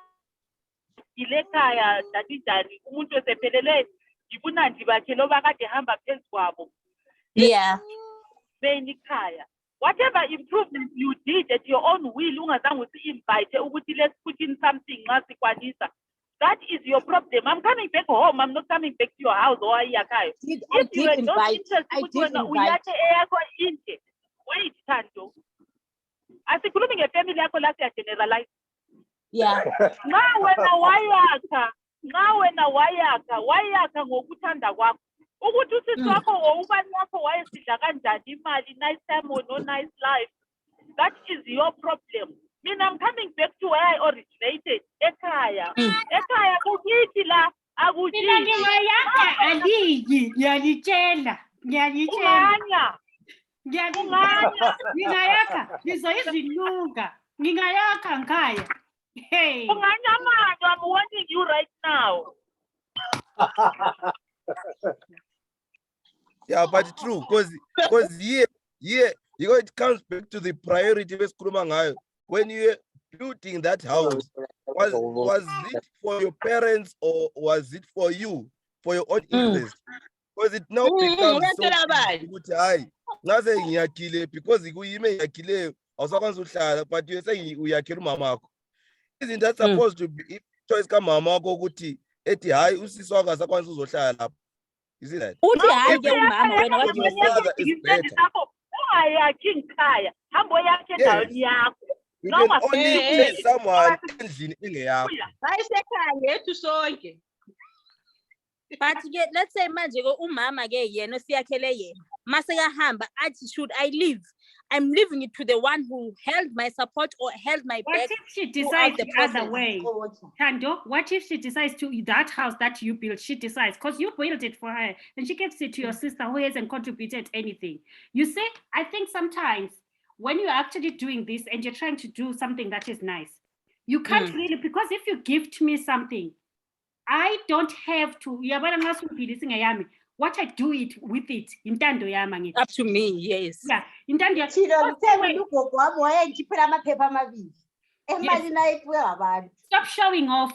Speaker 5: ilekhaya datinjani umuntu esephelele ibunandi bakhe loba kade hamba phezu kwabo.
Speaker 3: Yeah.
Speaker 5: Benikhaya. Whatever improvement you did at your own will, ungazange usi-invite ukuthi let's put in something nxa sikwanisa. That is your problem. I'm coming back home. I'm not coming back to your house or ayakhaya. If you are not interested, wait, Thando. Asikhulumi ngefamily yakho la siya generalize.
Speaker 3: Yeah.
Speaker 5: Nxa wena wayakha ngokuthanda kwakho. Ukuthi usisi wakho or ubani wakho wayesidla kanjani imali, nice time or no nice life. That is your problem. Mina I'm coming back to where I originated. Ekhaya. Ekhaya kukithi la akuthi.
Speaker 1: Mina ngiyayakha aliyi, ngiyalitshela. Ngingayakha, ngizoyizinuka. Ngingayakha ngikhaya. Hey.
Speaker 5: I'm warning you right now.
Speaker 4: Yeah, but true, because it comes back to the priority when you building that house. Was it for your parents or was it for you, for your own interest? Because it now becomes so
Speaker 6: uyatshela bani?
Speaker 4: ukuthi hayi ngaze ngiyakhile because kuyime ngiyakhile awusakwazi uhlala but you say uyakhela umama wakho. Isn't that supposed to be if choice kamama wakho ukuthi ethi hayi usisi wakho asakwazi uzohlala lapha? You see that?
Speaker 3: Uthi hayi ke umama wena
Speaker 4: Your father is better.
Speaker 5: ungayakhi ngikhaya hambo yakhe endaweni yakho.
Speaker 4: You
Speaker 5: No,
Speaker 4: can only
Speaker 6: hey,
Speaker 4: take someone endlini ingeyakho.
Speaker 6: Bayisekhaya yethu sonke.
Speaker 3: but ke let's say manje ke umama ke yena siyakhele yena mase kahamba athi should I leave, I'm leaving it to the one who held my support or held my
Speaker 1: What
Speaker 3: back
Speaker 1: if she
Speaker 3: throughout
Speaker 1: decides
Speaker 3: the
Speaker 1: the other
Speaker 3: process.
Speaker 1: way? Tando, what if she decides to that house that you built, she decides, because you built it for her, and she gives it to your sister who hasn't contributed anything. You see, I think sometimes when you're actually doing this and you're trying to do something that is nice, you can't really, because if you gift me something, I don't have to, what I do it with it, intando yami angithi.
Speaker 3: Up to me, yes.
Speaker 1: Yeah, intando yami.
Speaker 2: Thina
Speaker 1: What's the
Speaker 2: ngithenge
Speaker 1: way?
Speaker 2: ugogo wami wayengikhipela amaphepha amabili. Emalini ayiphiwe ngabantu.
Speaker 1: Stop showing off.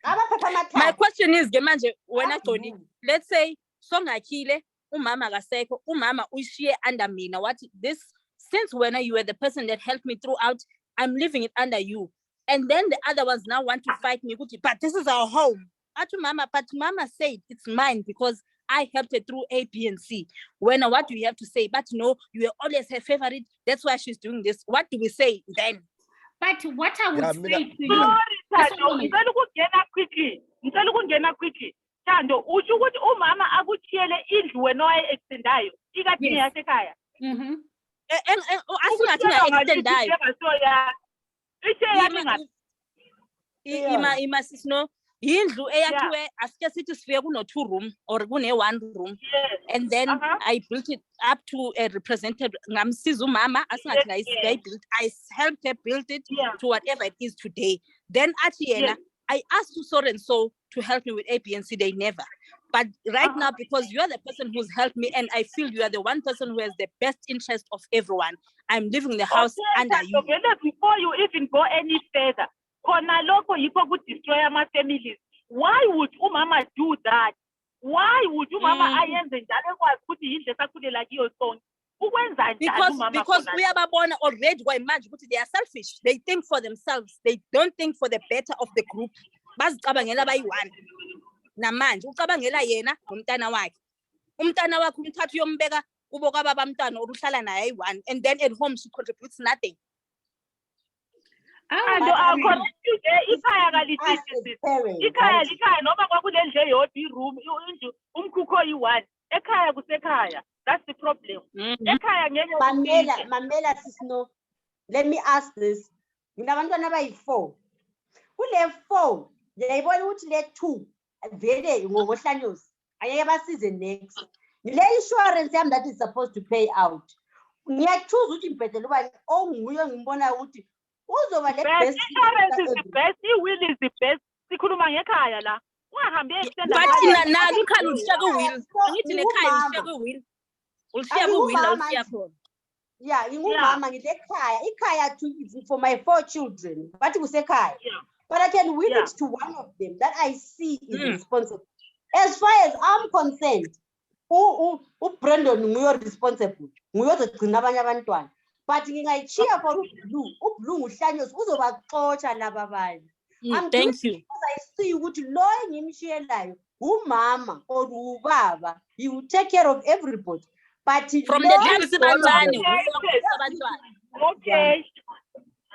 Speaker 2: Amaphepha
Speaker 3: My
Speaker 2: amathathu.
Speaker 3: question is ke manje wena
Speaker 2: Awu.
Speaker 3: Gconi, let's say songakhile umama kasekho, umama ushiye under mina, what this, since when you were the person that helped me throughout, I'm leaving it under you, and then the other ones now want to fight me ukuthi, but this is our home. Athi mama, but mama said it's mine because I helped her through A, B, and C. When what do you have to say? But no, you were always her favorite, that's why she's doing this. What do we say then?
Speaker 1: But what I would
Speaker 4: Yeah,
Speaker 1: say
Speaker 4: mina-
Speaker 1: to you,
Speaker 5: Sorry,
Speaker 1: Just
Speaker 5: Thando,
Speaker 1: a minute.
Speaker 5: ngicela ukungena quickly. Thando, usho ukuthi umama akuthiyele indlu wena owaye-extendayo ikade
Speaker 1: Yes.
Speaker 5: yasekhaya.
Speaker 1: Mhm.
Speaker 3: Asingathi nga-extendayo. Ima sisino yindlu eyakhiwe asike sithi sifike kuno 2 room or kune 1 room, and then I built it up to a representative. Ngamsiza umama asingathi I built, I helped her build it to whatever it is today. Then athi yena, I asked you so and so to help me with A, B, and C, they never. But right now, because you are the person who's helped me, and I feel you are the one person who has the best interest of everyone, I'm leaving the house under you.
Speaker 5: Before you even go any further, khona lokho yikho ku-destroy ama-families. Why would umama do that? Why would umama ayenze njalo ekwazi ukuthi yindlu esakhulela kiyo sonke? Ukwenza njani umama
Speaker 3: Because
Speaker 5: khona?
Speaker 3: we are born already kwayimanje ukuthi they are selfish. They think for themselves. They don't think for the better of the group. Bazicabangela bayi-one. Namanje ucabangela yena nomntana wakhe. Umntana wakhe umthatha uyombeka kubo kababa mntana oruhlala naye ayi-one, and then at home she contributes nothing.
Speaker 5: And ikhaya kalithi ikhaya likhaya noma kwakule ndlu eyodwa i-room indlu umkhukho oyi-one ekhaya kusekhaya. That's the problem. Ekhaya ngeke
Speaker 2: Mamela sisino. Let me ask this. Mina abantwana abayi-4. Kule 4, ngiyayibona ukuthi le 2 vele ngohlanyosi. Angeke basize next. Le insurance yami that is supposed to pay out. Ngiyachoose ukuthi ngibhedele ubani onguye ngibona ukuthi uzoba le
Speaker 5: best
Speaker 2: best
Speaker 5: insurance is the best, i-will is the best. Sikhuluma ngekhaya la. Ungahambi extend
Speaker 3: But nalo ikhaya ulishiya ku-will. Angithi nekhaya ulishiya ku-will. Ulishiya ku-will la ulishiya khona.
Speaker 2: Yeah, ngingumama ngile ekhaya. Ikhaya for my 4 children. Bathi kusekhaya. But I can will it to one of them that I see is responsible. As far as I'm concerned, Brandon nguyo responsible. Nguyo ozogcina abanye abantwana. But ngingayichiya for uBlue. uBlue nguhlanyosi uzobaxotsha laba abanye.
Speaker 3: Thank you.
Speaker 2: Because I see ukuthi lo engimshiyelayo umama or ubaba. He will take care of everybody. But
Speaker 3: From the time sibancane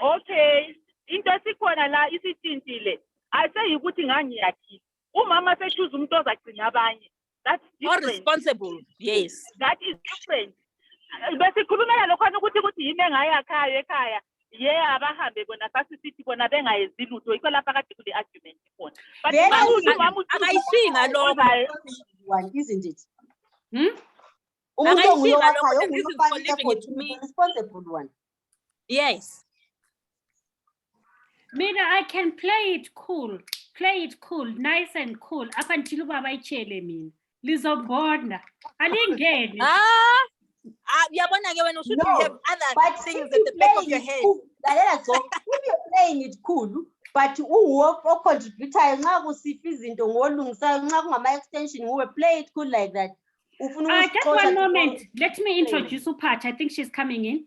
Speaker 5: Okay. Into esikhona la isithintile. Ayise ukuthi ngangiyakhile. Umama sechoose umuntu ozagcina abanye. That's
Speaker 3: or
Speaker 5: different.
Speaker 3: responsible. Yes.
Speaker 5: That is different. Besikhulumela lokhona ukuthi yimi engayakhaya ekhaya. Abahambe bona sasithi bona bengayenzi lutho. Yikho lapha kade kule argument khona. But
Speaker 3: akayishinga lokho.
Speaker 2: One, isn't it?
Speaker 3: Akayishinga lokho, and this is for leaving it to me.
Speaker 2: Responsible one.
Speaker 3: Yes.
Speaker 1: Mina, I can play it cool, nice and cool. Up until ubaba ichele mina. Lizobona. Alingeni.
Speaker 3: Yabona ke wena should
Speaker 2: No,
Speaker 3: have other
Speaker 2: but
Speaker 3: things
Speaker 2: if
Speaker 3: at the back of
Speaker 2: you're
Speaker 3: your head.
Speaker 2: playing it cool, if you're playing it cool, but ocontributayo nxa kusipha izinto ngolungisayo nxa kungama-extension nguwe, play it cool like that. Ufuna
Speaker 1: Just
Speaker 2: ukusixosha
Speaker 1: one
Speaker 2: to-
Speaker 1: moment. Let me introduce Uphat. I think she's coming in.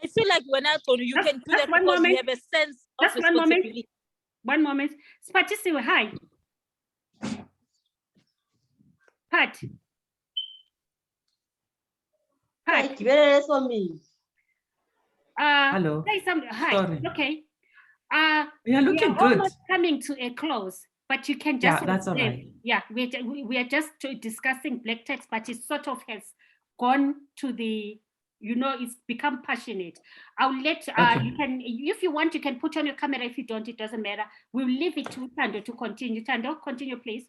Speaker 3: I feel like when I told you, you
Speaker 1: Just-
Speaker 3: can do
Speaker 1: just
Speaker 3: that
Speaker 1: one
Speaker 3: because you
Speaker 1: moment.
Speaker 3: have a sense of
Speaker 1: Just one moment.
Speaker 3: responsibility.
Speaker 1: One moment. Spatisiwe, hi. Pat. Pat.
Speaker 2: Gibelele for me.
Speaker 8: Hello.
Speaker 1: Say something. Hi.
Speaker 8: Sorry.
Speaker 1: Okay.
Speaker 8: We are looking
Speaker 1: we are
Speaker 8: good.
Speaker 1: almost coming to a close, but you can just
Speaker 8: Yeah, that's all
Speaker 1: observe.
Speaker 8: right.
Speaker 1: Yeah, we are just discussing black text, but it sort of has gone to the, it's become passionate. I'll let
Speaker 8: Okay.
Speaker 1: you can, if you want, you can put on your camera. If you don't, it doesn't matter. We'll leave it to Tando to continue. Tando, continue, please.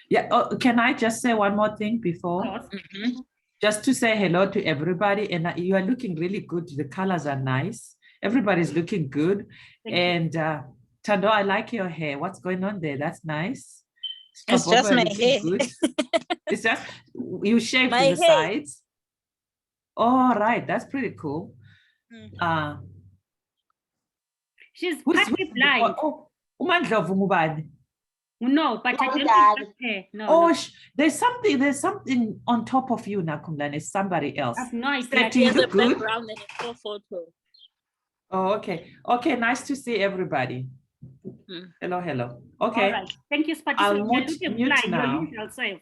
Speaker 8: Yeah. Oh, can I just say one more thing before?
Speaker 1: Of course.
Speaker 8: Just to say hello to everybody. And you are looking really good. The colors are nice. Everybody's looking good.
Speaker 1: Thank you.
Speaker 8: And Tando, I like your hair. What's going on there? That's nice.
Speaker 3: It's just
Speaker 8: Kaboba
Speaker 3: my
Speaker 8: looking
Speaker 3: hair.
Speaker 8: good. It's just, you shaved
Speaker 3: My
Speaker 8: the
Speaker 3: hair.
Speaker 8: sides. All right. That's pretty cool.
Speaker 1: She's
Speaker 8: Who's-
Speaker 1: partly blind.
Speaker 8: Oh, uMandlovu ngubani?
Speaker 1: No, but I don't think
Speaker 2: Umdala.
Speaker 1: that's her. No,
Speaker 8: Oh,
Speaker 1: no.
Speaker 8: there's something on top of you, Nakumlane. It's somebody else.
Speaker 1: I have no idea.
Speaker 8: Steph,
Speaker 3: She
Speaker 8: you
Speaker 3: has a
Speaker 8: look good.
Speaker 3: background and a photo.
Speaker 8: Oh, okay. Okay, nice to see everybody. Hello, hello. Okay.
Speaker 1: All right. Thank you, Spatisiwe.
Speaker 8: I'll
Speaker 1: You're
Speaker 8: mute
Speaker 1: looking blind, your
Speaker 8: now.
Speaker 1: usual self.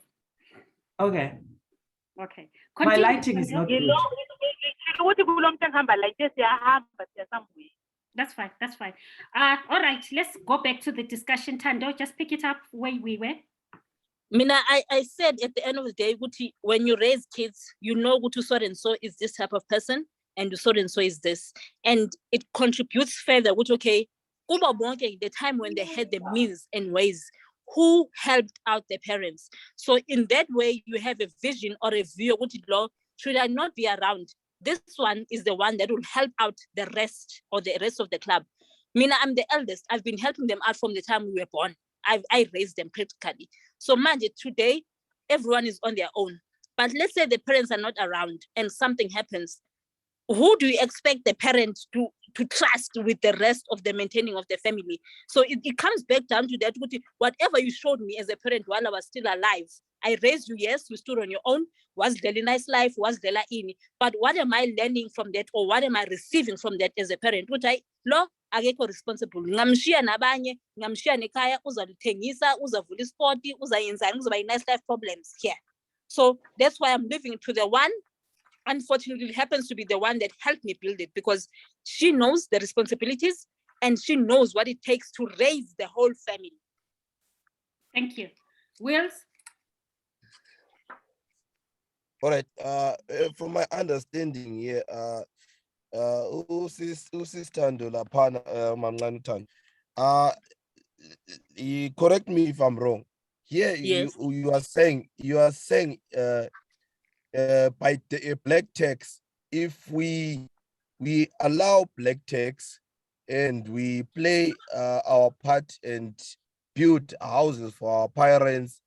Speaker 8: Okay.
Speaker 1: Okay.
Speaker 8: My
Speaker 1: Continue,
Speaker 8: lighting is
Speaker 1: Tando.
Speaker 8: not
Speaker 5: You
Speaker 8: good.
Speaker 5: know, ukuthi kulo mntu ehamba like this, siyahamba siya somewhere.
Speaker 1: That's fine. That's fine. All right. Let's go back to the discussion. Tando, just pick it up where we were.
Speaker 3: Mina, I said at the end of the day, Guti, when you raise kids, you know Gutu so and so is this type of person, and so is this. And it contributes further, which okay, kubo bonke, the time when they had the means and ways, who helped out the parents. So in that way, you have a vision or a view, which law, should I not be around? This one is the one that will help out the rest or the rest of the club. Mina, I'm the eldest. I've been helping them out from the time we were born. I raised them practically. So mind it, today, everyone is on their own. But let's say the parents are not around and something happens. Who do you expect the parents to trust with the rest of the maintaining of the family? So it comes back down to that, whatever you showed me as a parent while I was still alive, I raised you, yes, you stood on your own, was really nice life, was Dela ini. But what am I learning from that, or what am I receiving from that as a parent? Which lo akekho responsible. Ngamshiya nabanye, ngamshiya nekhaya, uzalithengisa, uzavula isport, uzayenzani, uzoba nice life problems here. So that's why I'm living to the one. Unfortunately, it happens to be the one that helped me build it, because she knows the responsibilities and she knows what it takes to raise the whole family.
Speaker 1: Thank you. Wills?
Speaker 4: All right. From my understanding here, usisithando laphana mamncane uThando. Correct me if I'm wrong. Here
Speaker 3: Yes.
Speaker 4: you are saying by the black tax, if we allow black tax and we play our part and build houses for our parents,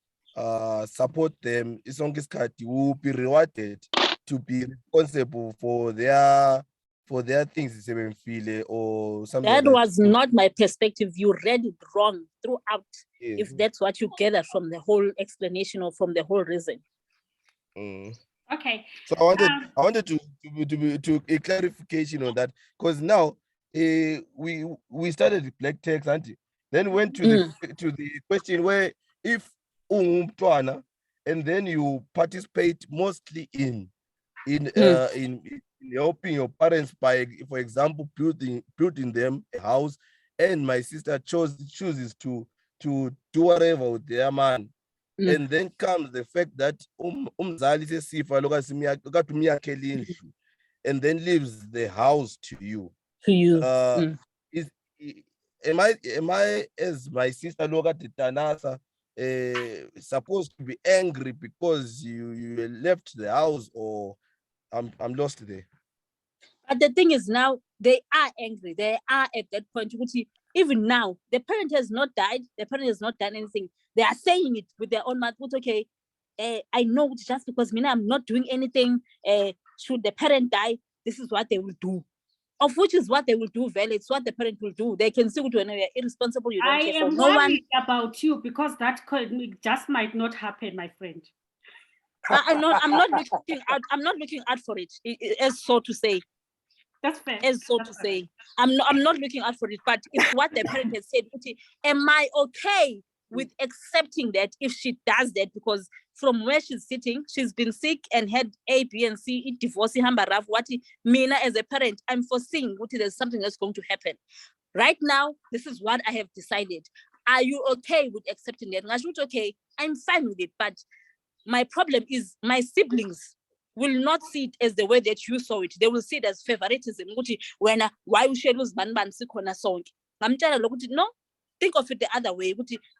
Speaker 4: support them, will be rewarded to be responsible for their things or something.
Speaker 3: That
Speaker 4: like
Speaker 3: was not my perspective. You read it wrong throughout.
Speaker 4: Yes.
Speaker 3: If that's what you gather from the whole explanation or from the whole reason.
Speaker 1: Okay.
Speaker 4: So I wanted to a clarification on that, because now we started with black tax, auntie, then went to the question where if umntwana and then you participate mostly in helping your parents by, for example, building them a house, and my sister chooses to do whatever with their man. And then comes the fact that umzali sesifa lokade umyakhele indlu and then leaves the house to you.
Speaker 3: To you.
Speaker 4: Am I as my sister lokade tanasa supposed to be angry because you left the house, or I'm lost there?
Speaker 3: But the thing is, now they are angry. They are at that point. Even now, the parent has not died. The parent has not done anything. They are saying it with their own mouth. Okay, I know just because I'm not doing anything. Should the parent die, this is what they will do. of which is what they will do, Vel. It's what the parent will do. They can say, when you're irresponsible, you don't
Speaker 1: I
Speaker 3: care for
Speaker 1: am
Speaker 3: no one.
Speaker 1: worried about you because that just might not happen, my friend.
Speaker 3: I'm not looking out for it, as so to say.
Speaker 1: That's fair.
Speaker 3: As so
Speaker 1: That's
Speaker 3: to
Speaker 1: fair.
Speaker 3: say. I'm not looking out for it, but it's what the parent has said. Am I okay with accepting that if she does that? Because from where she's sitting, she's been sick and had A, B, and C, divorce, what Mina as a parent, I'm foreseeing there's something that's going to happen. Right now, this is what I have decided. Are you okay with accepting that? Okay, I'm fine with it, but my problem is my siblings will not see it as the way that you saw it. They will see it as favoritism. Why you share those ban song? No, think of it the other way.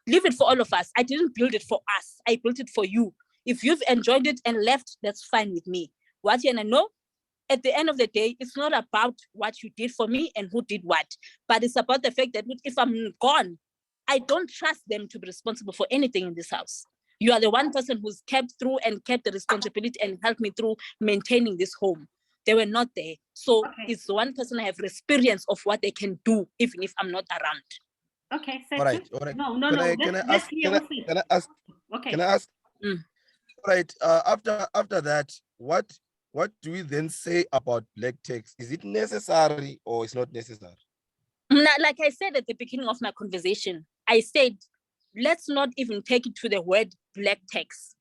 Speaker 3: Leave it for all of us. I didn't build it for us. I built it for you. If you've enjoyed it and left, that's fine with me. What you know? At the end of the day, it's not about what you did for me and who did what, but it's about the fact that if I'm gone, I don't trust them to be responsible for anything in this house. You are the one person who's kept through and kept the responsibility and helped me through maintaining this home. They were not there. So it's the one person I have experience of what they can do, even if I'm not around.
Speaker 1: Okay.
Speaker 4: All right.
Speaker 1: No.
Speaker 4: Can I ask?
Speaker 1: Okay.
Speaker 4: Can I ask?
Speaker 3: Mm.
Speaker 4: All right. After that, what do we then say about black tax? Is it necessary or it's not necessary?
Speaker 3: Like I said at the beginning of my conversation, I said, let's not even take it to the word black tax.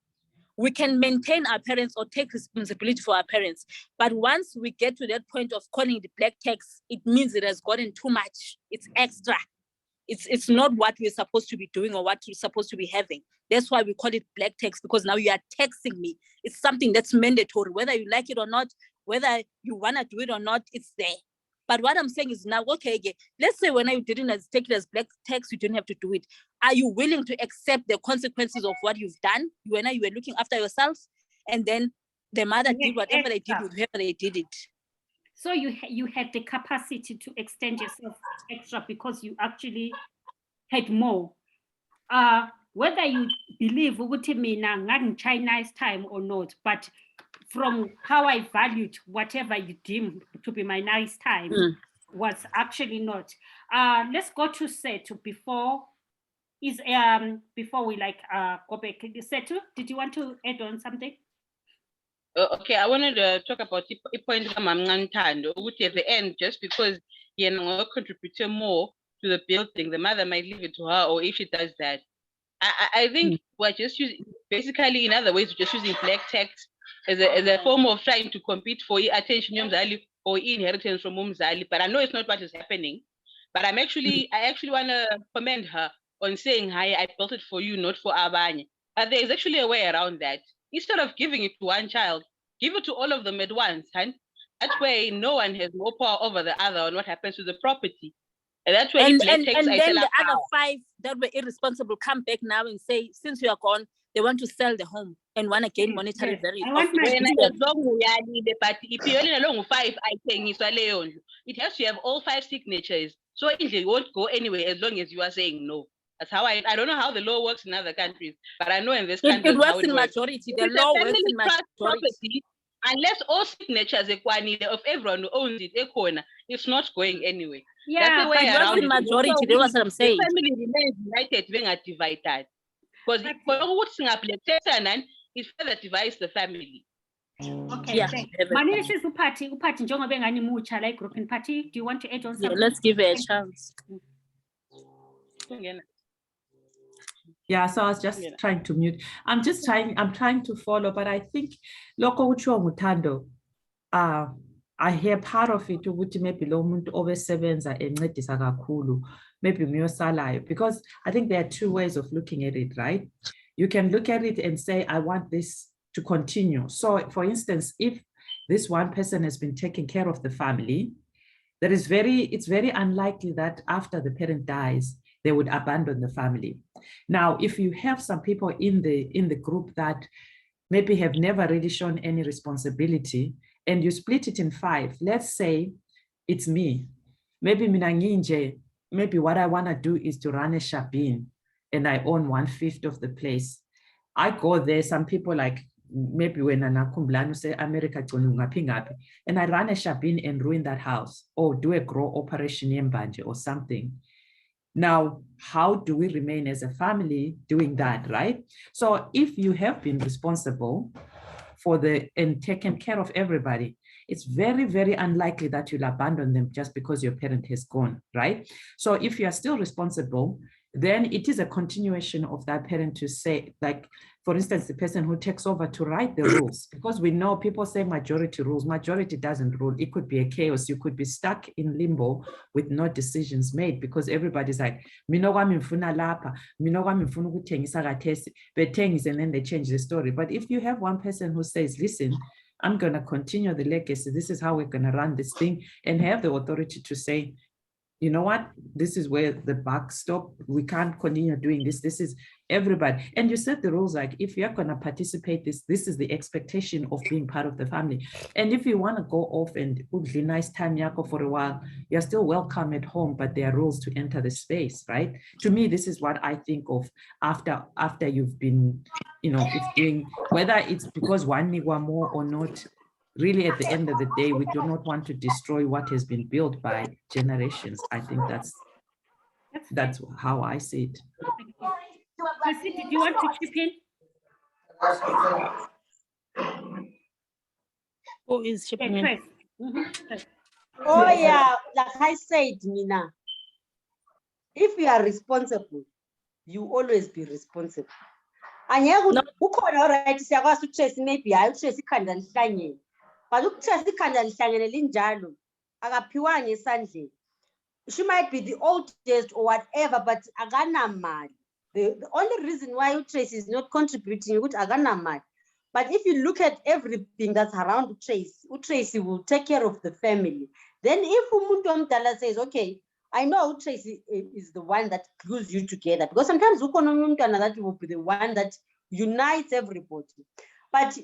Speaker 3: We can maintain our parents or take responsibility for our parents. But once we get to that point of calling the black tax, it means it has gotten too much. It's extra. It's not what we're supposed to be doing or what we're supposed to be having. That's why we call it black tax, because now you are taxing me. It's something that's mandatory, whether you like it or not, whether you want to do it or not, it's there. But what I'm saying is now, okay, let's say when you didn't take it as black tax, you didn't have to do it. Are you willing to accept the consequences of what you've done when you were looking after yourself? And then the mother did whatever they did with whoever they did it.
Speaker 1: So you had the capacity to extend yourself extra because you actually had more. Whether you believe Chinese time or not, but from how I valued whatever you deem to be my nice time was actually not. Let's go to Setu before we go back. Setu, did you want to add on something?
Speaker 6: Okay, I wanted to talk about a point at the end, just because contribute more to the building, the mother might leave it to her, or if she does that. I think we're just using, basically, in other ways, just using black tax as a form of trying to compete for attention or inheritance from Umzali. But I know it's not what is happening. But I actually want to commend her on saying, hi, I built it for you, not for Abanye. But there is actually a way around that. Instead of giving it to one child, give it to all of them at once. And that way, no one has more power over the other on what happens to the property. And that's where
Speaker 3: and then the other 5 that were irresponsible come back now and say, since you are gone, they want to sell the home and want to gain monetary value.
Speaker 6: It has to have all 5 signatures. So it won't go anywhere as long as you are saying no. That's how I don't know how the law works in other countries, but I know in this country
Speaker 3: it works in majority. The law works in majority.
Speaker 6: Unless all signatures of everyone who owns it, it's not going anywhere.
Speaker 1: Yeah,
Speaker 6: that's the way around
Speaker 3: in majority. That's what I'm saying.
Speaker 6: The family remains united, being divided. Because it further divides the family.
Speaker 1: Okay. Manish is Upati njengoba engani mucha like group in party. Do you want to add on something?
Speaker 3: Yeah, let's give her a chance.
Speaker 8: Yeah, so I was just trying to mute. I'm trying to follow, but I think Loko Ucho Mutando, I hear part of it ukuthi maybe lo muntu obesebenza encedisa kakhulu, maybe ngiyosalayo, because I think there are 2 ways of looking at it, right? You can look at it and say, I want this to continue. So for instance, if this one person has been taking care of the family, it's very unlikely that after the parent dies, they would abandon the family. Now, if you have some people in the group that maybe have never really shown any responsibility, and you split it in 5, let's say it's me. Maybe maybe what I want to do is to run a shabin, and I own 1/5 of the place. I go there, some people like maybe when anakumbulana say America and I run a shabin and ruin that house or do a grow operation yembanje or something. Now, how do we remain as a family doing that, right? So if you have been responsible for and taken care of everybody, it's very, very unlikely that you'll abandon them just because your parent has gone, right? So if you are still responsible, then it is a continuation of that parent to say, like, for instance, the person who takes over to write the rules, because we know people say majority rules, majority doesn't rule. It could be a chaos. You could be stuck in limbo with no decisions made because everybody's like, mina kwami ngifuna lapha, mina kwami ngifuna ukuthengisa kathesi, bethengise, and then they change the story. But if you have one person who says, listen, I'm going to continue the legacy, this is how we're going to run this thing, and have the authority to say, you know what, this is where the buck stop. We can't continue doing this. This is everybody. And you set the rules like, if you're going to participate, this is the expectation of being part of the family. And if you want to go off and nice time yako for a while, you're still welcome at home, but there are rules to enter the space, right? To me, this is what I think of after you've been, you know, if doing, whether it's because one nigwa more or not. Really, at the end of the day, we do not want to destroy what has been built by generations. I think that's how I see it.
Speaker 1: Tracy, did you want to chip in?
Speaker 3: Who is chipping in?
Speaker 1: Trace. Trace.
Speaker 2: Oh yeah, like I said, Mina, if you are responsible, you always be responsible. And here ukhona alright siyakwazi uTracy maybe hayi uTracy ikhanda lihlangene. But uTracy ikhanda lihlangene linjalo akaphiwanga esandleni. She might be the oldest or whatever, but akanamali. The only reason why uTracy is not contributing ukuthi akanamali. But if you look at everything that's around uTracy will take care of the family. Then if umuntu omdala says, okay, I know Tracy is the one that glues you together, because sometimes that will be the one that unites everybody. But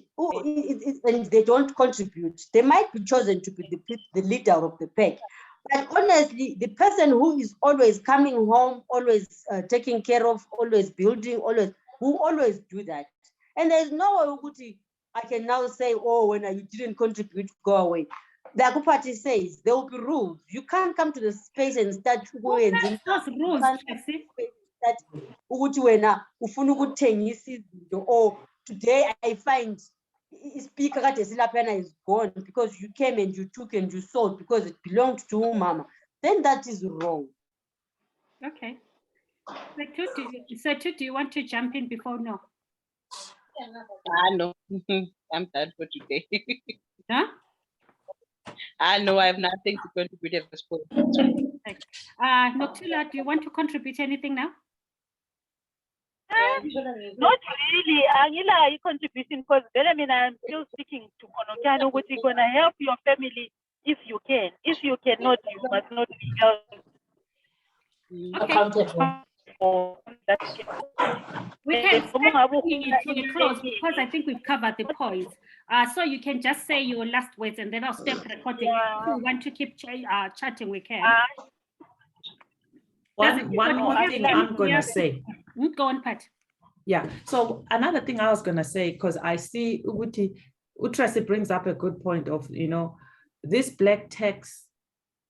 Speaker 2: and they don't contribute. They might be chosen to be the leader of the pack. But honestly, the person who is always coming home, always taking care of, always building, who always do that. And there's no way I can now say, oh, when you didn't contribute, go away. The Aku Party says there will be rules. You can't come to the space and start going.
Speaker 1: Those rules, Tracy.
Speaker 2: That or today I find speaker is gone because you came and you took and you sold because it belonged to Mama. Then that is wrong.
Speaker 1: Okay. So do you want to jump in before no?
Speaker 6: No, I'm done for today.
Speaker 1: Huh?
Speaker 6: No, I have nothing to contribute at this point.
Speaker 1: Noctula, do you want to contribute anything now?
Speaker 5: Not really. Angila contribution because I'm still speaking to Konokano, which is gonna help your family if you can. If you cannot, you must not be held accountable.
Speaker 1: We can to a close because I think we've covered the points. So you can just say your last words and then I'll stop recording. If you want to keep chatting, we can.
Speaker 8: One more thing I'm going to say.
Speaker 1: Go on, Pat.
Speaker 8: Yeah, so another thing I was going to say, because I see Utrasi brings up a good point of, you know, this black tax,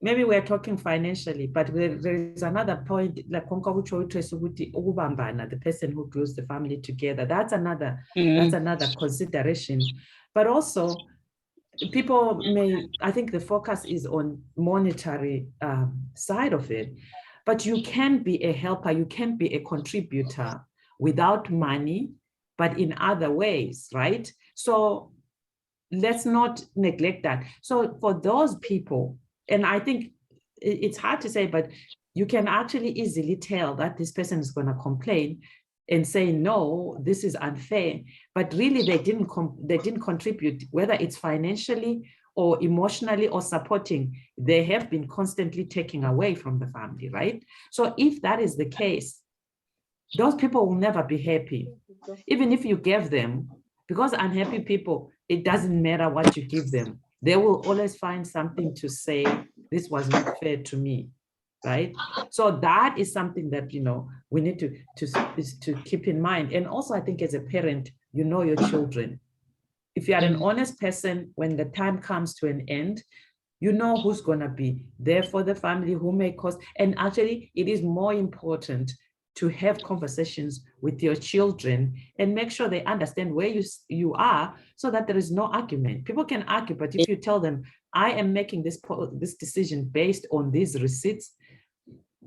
Speaker 8: maybe we're talking financially, but there is another point, like the person who glues the family together. That's another consideration. But also, people I think the focus is on monetary side of it, but you can be a helper, you can be a contributor without money, but in other ways, right? So let's not neglect that. So for those people, and I think it's hard to say, but you can actually easily tell that this person is going to complain and say, no, this is unfair, but really they didn't contribute, whether it's financially or emotionally or supporting, they have been constantly taking away from the family, right? So if that is the case, those people will never be happy. Even if you gave them, because unhappy people, it doesn't matter what you give them. They will always find something to say, this was not fair to me, right? So that is something that, you know, we need to keep in mind. And also I think as a parent, you know your children. if you are an honest person, when the time comes to an end, you know who's going to be there for the family, who may cause. And actually, it is more important to have conversations with your children and make sure they understand where you are, so that there is no argument. People can argue, but if you tell them, I am making this decision based on these receipts,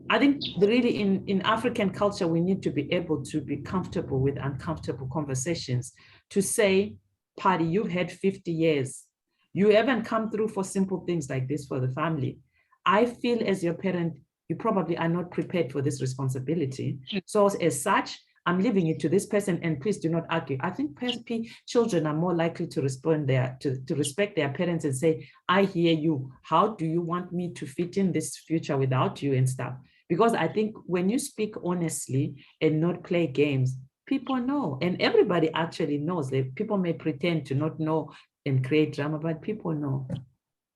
Speaker 8: I think really in African culture, we need to be able to be comfortable with uncomfortable conversations, to say, Patty, you've had 50 years. You haven't come through for simple things like this for the family. I feel as your parent, you probably are not prepared for this responsibility. So as such, I'm leaving it to this person, and please do not argue. I think children are more likely to respond to respect their parents and say, I hear you. How do you want me to fit in this future without you and stuff? Because I think when you speak honestly and not play games, people know, and everybody actually knows. That people may pretend to not know and create drama, but people know.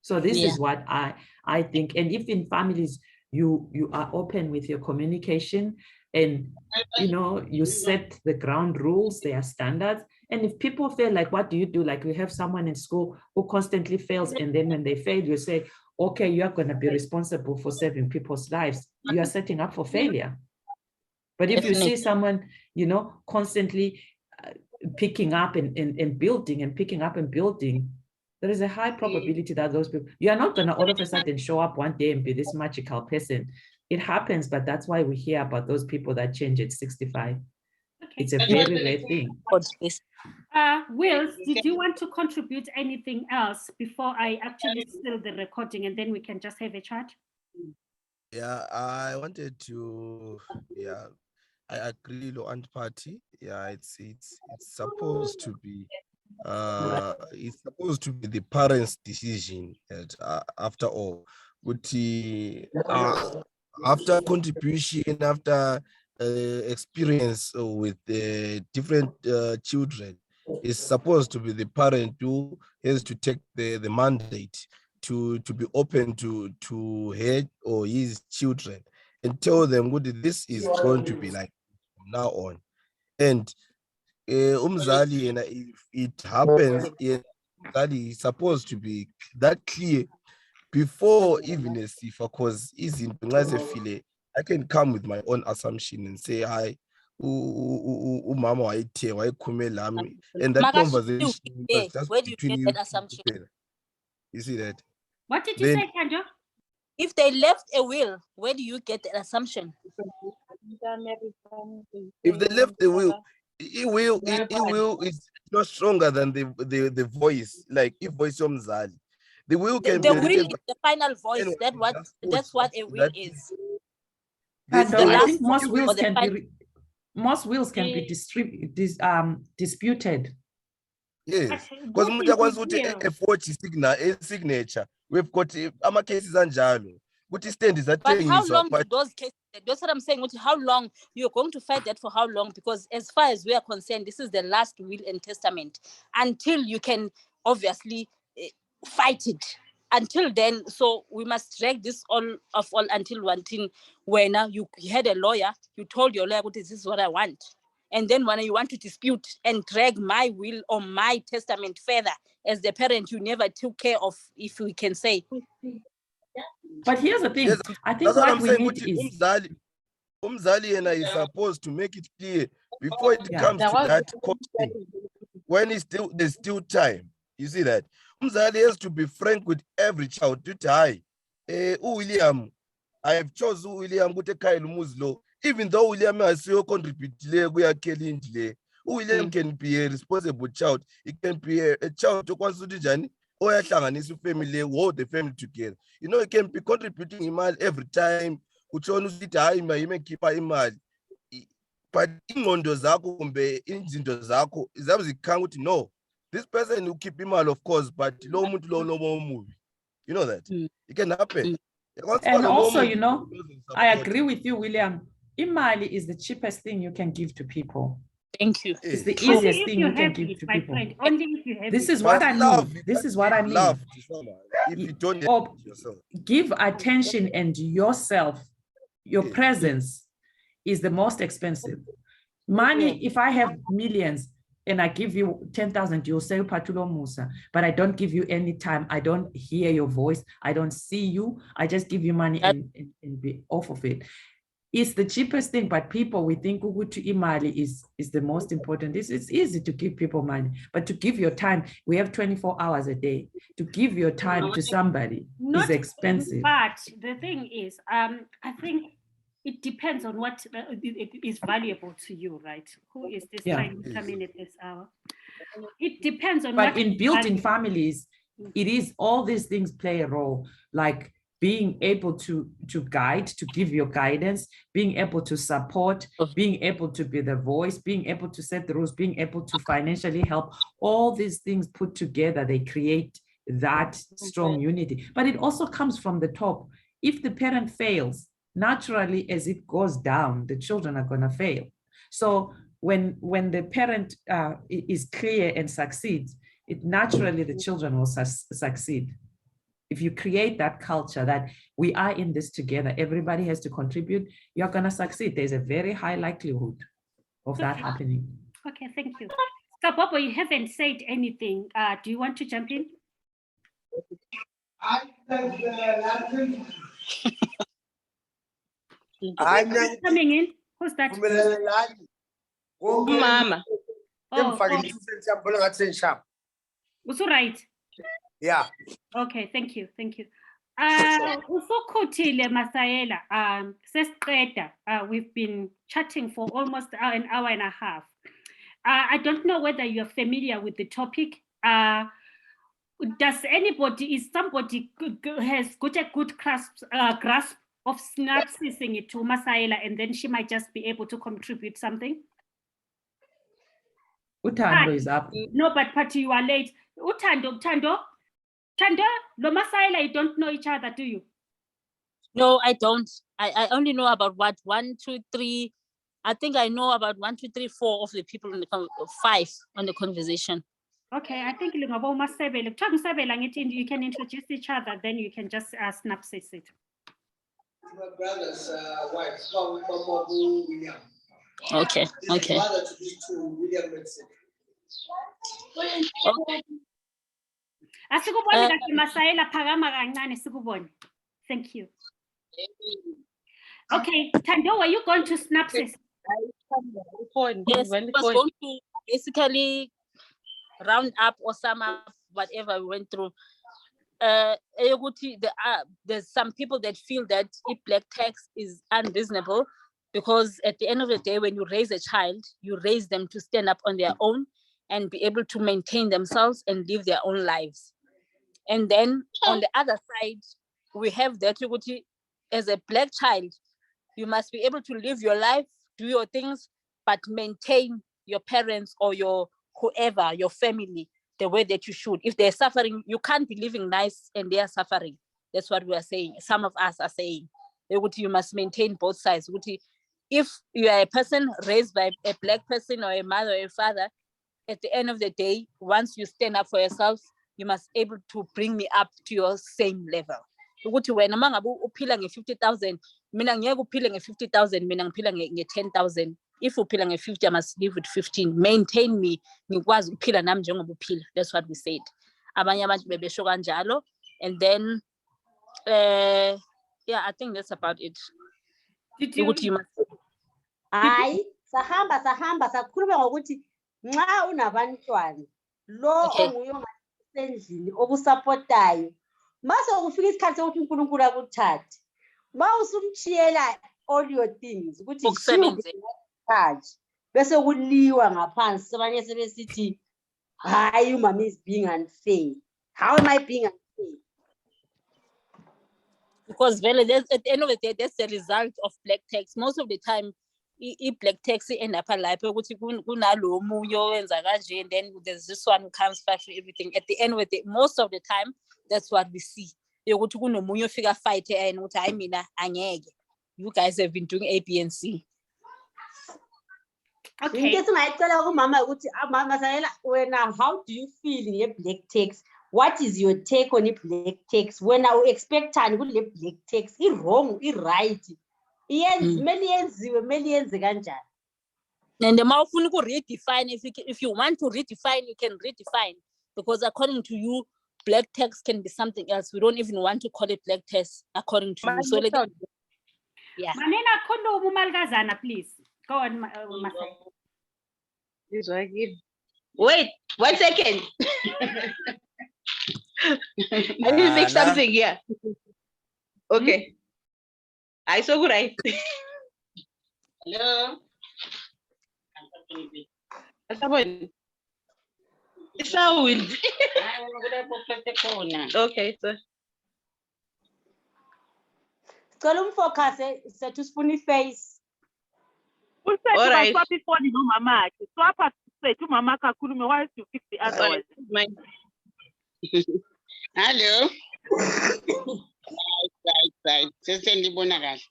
Speaker 8: So this is what I think. And if in families you are open with your communication, and you set the ground rules, there are standards. And if people fail, like, what do you do? Like, we have someone in school who constantly fails, and then when they fail, you say, okay, you're going to be responsible for saving people's lives. You are setting up for failure. But if you see someone, constantly picking up and building and picking up and building, there is a high probability that those people, you are not going to all of a sudden show up one day and be this magical person. It happens, but that's why we hear about those people that change at 65. Okay. It's a very rare thing.
Speaker 1: Wills, did you want to contribute anything else before I actually seal the recording, and then we can just have a chat?
Speaker 4: Yeah, I wanted to, I agree with Aunt Patty. Yeah, it's supposed to be the parents' decision after all. But after contribution, after experience with different children, it's supposed to be the parent who has to take the mandate to be open to her or his children and tell them what this is going to be like from now on. And umzali, and if it happens, umzali is supposed to be that clear before even a sifa, because I can come with my own assumption and say, hi, umama wayithe wayekhume lami, and that conversation was just
Speaker 3: where do you
Speaker 4: between
Speaker 3: get
Speaker 4: you.
Speaker 3: that assumption?
Speaker 4: You see that?
Speaker 1: What did you say, Kanja?
Speaker 3: If they left a will, where do you get the assumption?
Speaker 4: If they left the will, it will is not stronger than the voice. Like if voice omzali, the will can
Speaker 3: the
Speaker 4: be
Speaker 3: will
Speaker 4: written
Speaker 3: is the final voice.
Speaker 4: Anyway,
Speaker 3: That's what a will is.
Speaker 8: I think most wills can be disputed.
Speaker 4: Yes, because umuntu akwazi ukuthi a40 signature, we've got ama cases anjalo. But
Speaker 3: how long do those cases? That's what I'm saying. How long you're going to fight that for? How long? Because as far as we are concerned, this is the last will and testament. Until you can obviously fight it. Until then, so we must drag this all until one thing when you had a lawyer, you told your lawyer, this is what I want. And then when you want to dispute and drag my will or my testament further, as the parent, you never took care of, if we can say.
Speaker 8: But here's the thing. Yes, I think what we need is
Speaker 4: umzali and I is supposed to make it clear before it comes to that question. When there's still time. You see that? Umzali has to be frank with every child. Hi, William, I have chosen William to take Muslo. Even though William has so contributed, we are killing delay. William can be a responsible child. It can be a child to consider journey or a family, hold the family together. It can be contributing email every time. But ingondo zakho kumbe izinto zakho izabuzikanga ukuthi no, this person will keep email, of course, but lo muntu lo no movie. You know that it can happen.
Speaker 8: And also, I agree with you, William. Imali is the cheapest thing you can give to people.
Speaker 3: Thank you.
Speaker 8: It's the easiest thing you can give to people.
Speaker 1: Only if you have
Speaker 8: this is what I mean. This is what I mean.
Speaker 4: Love to someone. If you don't yourself.
Speaker 8: Give attention, and yourself, your presence is the most expensive. Money, if I have millions, and I give you 10,000, you'll say Patulo Musa, but I don't give you any time. I don't hear your voice. I don't see you. I just give you money and be off of it. It's the cheapest thing, but people, we think ukuthi imali is the most important. It's easy to give people money, but to give your time, we have 24 hours a day. To give your time to somebody is expensive.
Speaker 1: But the thing is, I think it depends on what it is valuable to you, right? Who is this trying to come in at this hour? It depends on
Speaker 8: but
Speaker 1: what
Speaker 8: in built-in families, it is all these things play a role, like being able to guide, to give your guidance, being able to support, being able to be the voice, being able to set the rules, being able to financially help. All these things put together, they create that strong unity. But it also comes from the top. If the parent fails, naturally, as it goes down, the children are going to fail. So when the parent is clear and succeeds, it naturally the children will succeed. If you create that culture that we are in this together, everybody has to contribute, you're going to succeed. There's a very high likelihood of that happening.
Speaker 1: Okay, thank you. Kabobo, you haven't said anything. Do you want to jump in?
Speaker 7: I'm
Speaker 1: coming in. Who's that?
Speaker 6: Mama.
Speaker 1: Also right.
Speaker 7: Yeah.
Speaker 1: Okay, thank you. Usokhutile Masaela, sesiqeda. We've been chatting for almost an hour and a half. I don't know whether you're familiar with the topic. Does anybody, is somebody has got a good grasp of synopsising it to Masaela, and then she might just be able to contribute something?
Speaker 8: Utando is up.
Speaker 1: No, but you are late. Utando, Lo Masaela, you don't know each other, do you?
Speaker 3: No, I don't. I only know about what 1, 2, 3. I think I know about 1, 2, 3, 4 of the people in the 5 on the conversation.
Speaker 1: Okay, I think you can introduce each other, then you can just synopsis it.
Speaker 7: My brother's wife, William.
Speaker 3: Okay.
Speaker 7: Mother to these two, William Medicine.
Speaker 3: Okay.
Speaker 1: Thank you. Okay, Tando, are you going to synopsis?
Speaker 3: Yes, I was going to basically round up or sum up whatever we went through. There's some people that feel that if black tax is unreasonable, because at the end of the day, when you raise a child, you raise them to stand up on their own and be able to maintain themselves and live their own lives. And then on the other side, we have that as a black child, you must be able to live your life, do your things, but maintain your parents or your whoever, your family, the way that you should. If they're suffering, you can't be living nice and they are suffering. That's what we are saying. Some of us are saying. You must maintain both sides. If you are a person raised by a black person or a mother or a father, at the end of the day, once you stand up for yourself, you must be able to bring me up to your same level. When among uphila nge-50,000, mina ngeke uphile nge-50,000, mina ngiphila nge-10,000. If uphila nge-50, I must live with 15. Maintain me, ngikwazi ukuphila nami njengoba uphila. That's what we said. Abanye abantu bebesho kanjalo. And then, yeah, I think that's about it.
Speaker 1: Did you?
Speaker 2: Hayi, sahamba sakhuluma ngokuthi nxa unabantwana lo onguye ongasendlini okusupportayo mase kufika isikhathi sokuthi uNkulunkulu akuthathe usumchiyela all your things ukuthi bese kuliwa ngaphansi sabanye sebesithi hayi umama is being unfair. How am I being unfair?
Speaker 3: Because really, at the end of the day, that's the result of black tax. Most of the time, black tax end up alive. And then there's this one who comes back for everything. At the end of the day, most of the time, that's what we see. You figure fight and what I mean, you guys have been doing A, B, and C.
Speaker 2: Okay. How do you feel in a black tax? What is your take on a black tax? When I expect a black tax, it's wrong, it's right. Millions.
Speaker 3: And the mawufuna uku redefine, if you want to redefine, you can redefine, because according to you, black tax can be something else. We don't even want to call it black tax according to you. So like, yeah.
Speaker 1: Manina khuluma umalukazana, please. Go on, Masai.
Speaker 6: Wait, 1 second. I need to fix something here. Okay. I saw good, right? Hello. Sound. Okay, so
Speaker 2: Cicela umfocus sethu sifuna iface.
Speaker 5: Usethu
Speaker 6: All right.
Speaker 5: kaswapha ifoni nomamakhe. Swapha sethu umamakhe akhulume while you fix the other one.
Speaker 9: Hello. Right. Sesendibona kahle.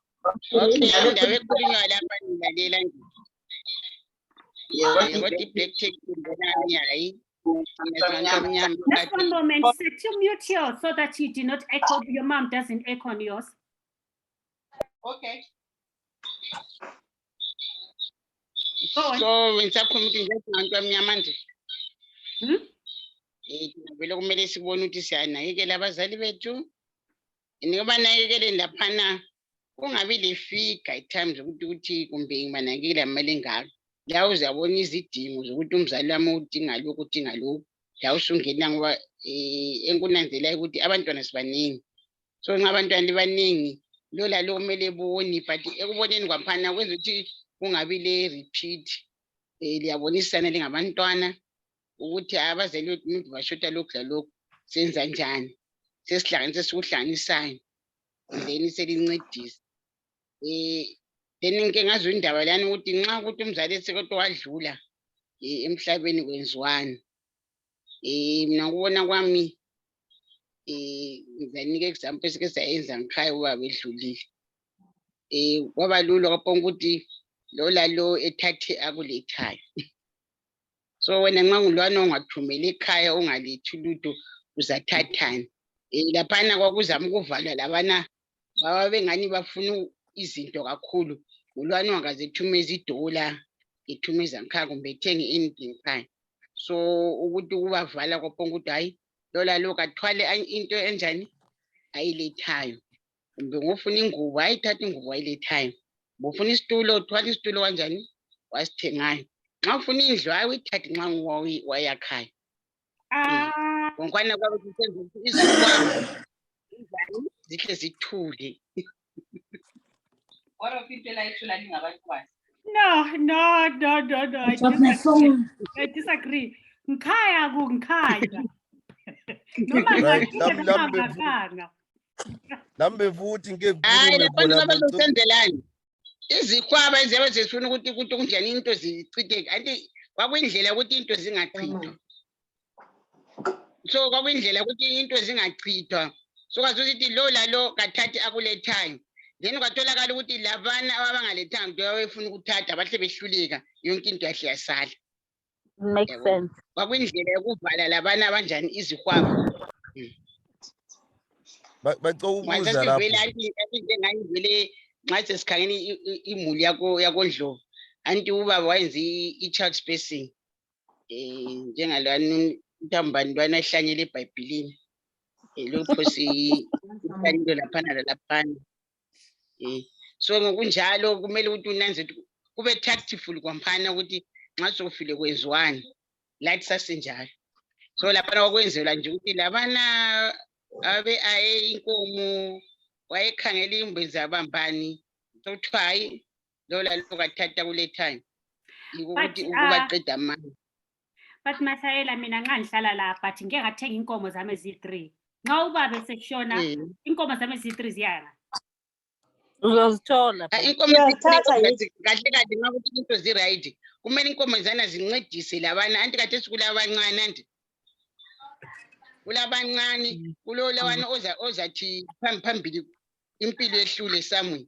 Speaker 9: Okay, indaba ekhulunywa lapha ngilalela nje. Yeah, what black tax indonani hayi.
Speaker 1: Just 1 moment. Set to mute yours so that you do not echo. Your mom doesn't echo on yours.
Speaker 9: Okay.
Speaker 1: Go on.
Speaker 9: So ngisakhuluma ukuthi njengabantu abamnyama nje. Vele kumele sibone ukuthi siyanakekela abazali bethu. Nikobanakekele laphana kungabi le figure at times ukuthi kumbe ngibanakekela imali engaka. La uzabona izidingo zokuthi umzali wami udinga lokhu udinga lokhu. La usungena ngoba enkunanzela ukuthi abantwana sibaningi. So nxa abantwana libaningi lola lo kumele boni, but ekuboneni kwaphana kwenza ukuthi kungabi le repeat. Liyabonisana lengabantwana ukuthi abazali bethu umuntu bashota lokhu lalokhu senza njani. Sesihlanganise sikuhlanganisayo. Then selincedisa. Then ngike ngazwe indaba lana ukuthi nxa ukuthi umzali esekodwa wadlula emhlabeni kwenziwani. Mina kubona kwami ngizanika example esike sayenza ngikhaya ubaba edlulile. Kwaba lula kwaphonga ukuthi lo ethathe akulethayo. So wena nxa ngulwana ongathumela ekhaya ongalethi lutho uzathathani. Laphana kwakuzama ukuvalwa labana baba bengani bafuna izinto kakhulu. Ulwana wangaze ethumeza idola, ethumeza ngikhaya kumbe ethenge anything ekhaya. So ukuthi kubavala kwaphonga ukuthi hayi lola lo kathwale into enjani ayilethayo. Kumbe ngofuna ingubo ayithatha ingubo ayilethayo. Ngofuna isitulo uthwala isitulo kanjani wasithengayo. Nxa ufuna indlu hayi uyithathe nxa wayakhaya. Ngonkwana kwabo kusenza ukuthi izikwabo zihle zithule.
Speaker 6: what of into like shulani ngabantwana?
Speaker 1: No. I disagree. Ngikhaya ku ngikhaya. Noma
Speaker 4: Nambe futhi ngeke
Speaker 9: Hayi
Speaker 4: kukhulume
Speaker 9: lapha
Speaker 4: bona
Speaker 9: bazosenzelani. Izikhwaba eziyabe zifuna ukuthi kunjani into zichitheke. Anti kwakuyindlela ukuthi into zingachithwa. So kwakuyindlela ukuthi into zingachithwa. So kwazuthi lo lalo kathathi akulethayo. Then kwatholakala ukuthi labana abangalethanga into abafuna ukuthatha bahle behluleka yonke into yahle yasala.
Speaker 3: Makes sense.
Speaker 9: Kwakuyindlela yokuvala labana abanjani izihwaba.
Speaker 4: Bacokubuza lapho.
Speaker 9: Vele njengani vele nxa sesikhangeni imuli yakondlovu. Anti ubaba wayenza i-child spacing. Njengalwana untambantwana ehlanyele eBhayibhelini. Lokho sikanto laphana lalaphana. So ngokunjalo kumele ukuthi unanze kube tactful kwaphana ukuthi nxa sokufile kwenziwani lathi sasenjalo. So laphana kwakwenzela nje ukuthi labana abe aye inkomo wayekhangela imbuzi abambani kuthiwa hayi lola lokathatha kule time ukuthi ukubaqeda amandla.
Speaker 1: But Masayela mina nxa ngihlala lapha but ngeke ngathenga inkomo zami ezi3. Nxa ubaba sekushona inkomo zami ezi3 ziyana.
Speaker 3: Uzozithola.
Speaker 9: Inkomo kahle kahle nxa ukuthi into ziright kumele inkomo zana zincedise labana anti kade sikulabancane anti kulabancane kulolawana ozathi phambili impilo ehlule samwe.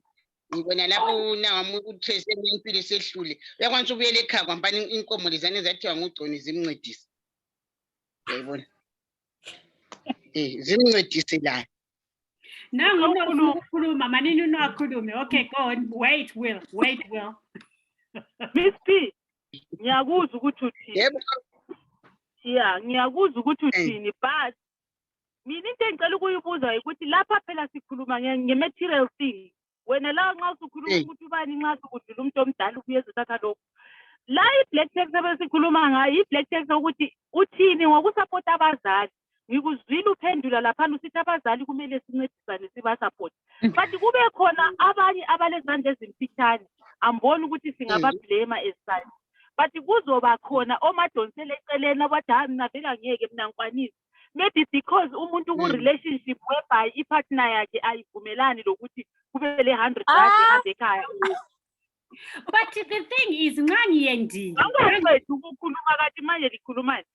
Speaker 9: Ngibona lapho nami uTrace impilo esehlule. Uyakwanisa ubuyela ekhaya kwampani inkomo lezane ezathiwa ngugconi zimncedise. Uyayibona? Zimncedise la.
Speaker 1: Nangu unokhuluma manini unokhulume. Okay, go on. Wait, Will.
Speaker 5: Miss P, ngiyakuzwa ukuthi uthini.
Speaker 9: Yebo.
Speaker 5: Yeah, ngiyakuzwa ukuthi uthini, but mina into engicela ukuyibuza ukuthi lapha phela sikhuluma nge-material thing. Wena la nxa usukhuluma ukuthi ubani nxa sukudlula umuntu omdala ubuye ezothatha lokho. La i-black tax ebesikhuluma ngayo, i-black tax ukuthi uthini ngokusapota abazali. Ngikuzwile uphendula lapha usithi abazali kumele sincedisane sibasupport. But kube khona abanye abalezandla ezimfitshane. Amboni ukuthi singabablame as such. But kuzoba khona omadonsele eceleni abathi hayi mina vele angeke mina ngikwanisi. Maybe because umuntu ku-relationship whereby i-partner yakhe ayivumelani lokuthi kube le 100 rand ehambe ekhaya.
Speaker 1: But the thing is, ngangiyendile.
Speaker 5: Angekho ukukhuluma kathi manje likhulumani.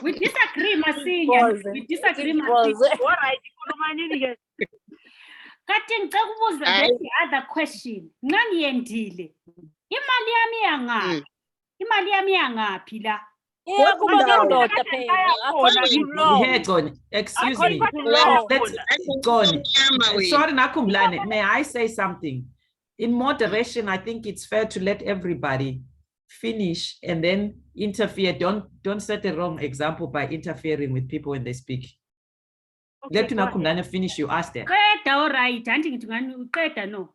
Speaker 1: We disagree, Masinya. We disagree, Masinya.
Speaker 5: All right, khulumanini ke.
Speaker 1: Kati ngicela ukubuza the other question. Ngangiyendile. Imali yami yangaphi? Imali yami yangaphi la?
Speaker 8: Excuse me. Sorry, Nakumlane. May I say something? In moderation, I think it's fair to let everybody finish and then interfere. Don't set a wrong example by interfering with people when they speak. Let Nakumlane finish. You asked them.
Speaker 1: All right. No.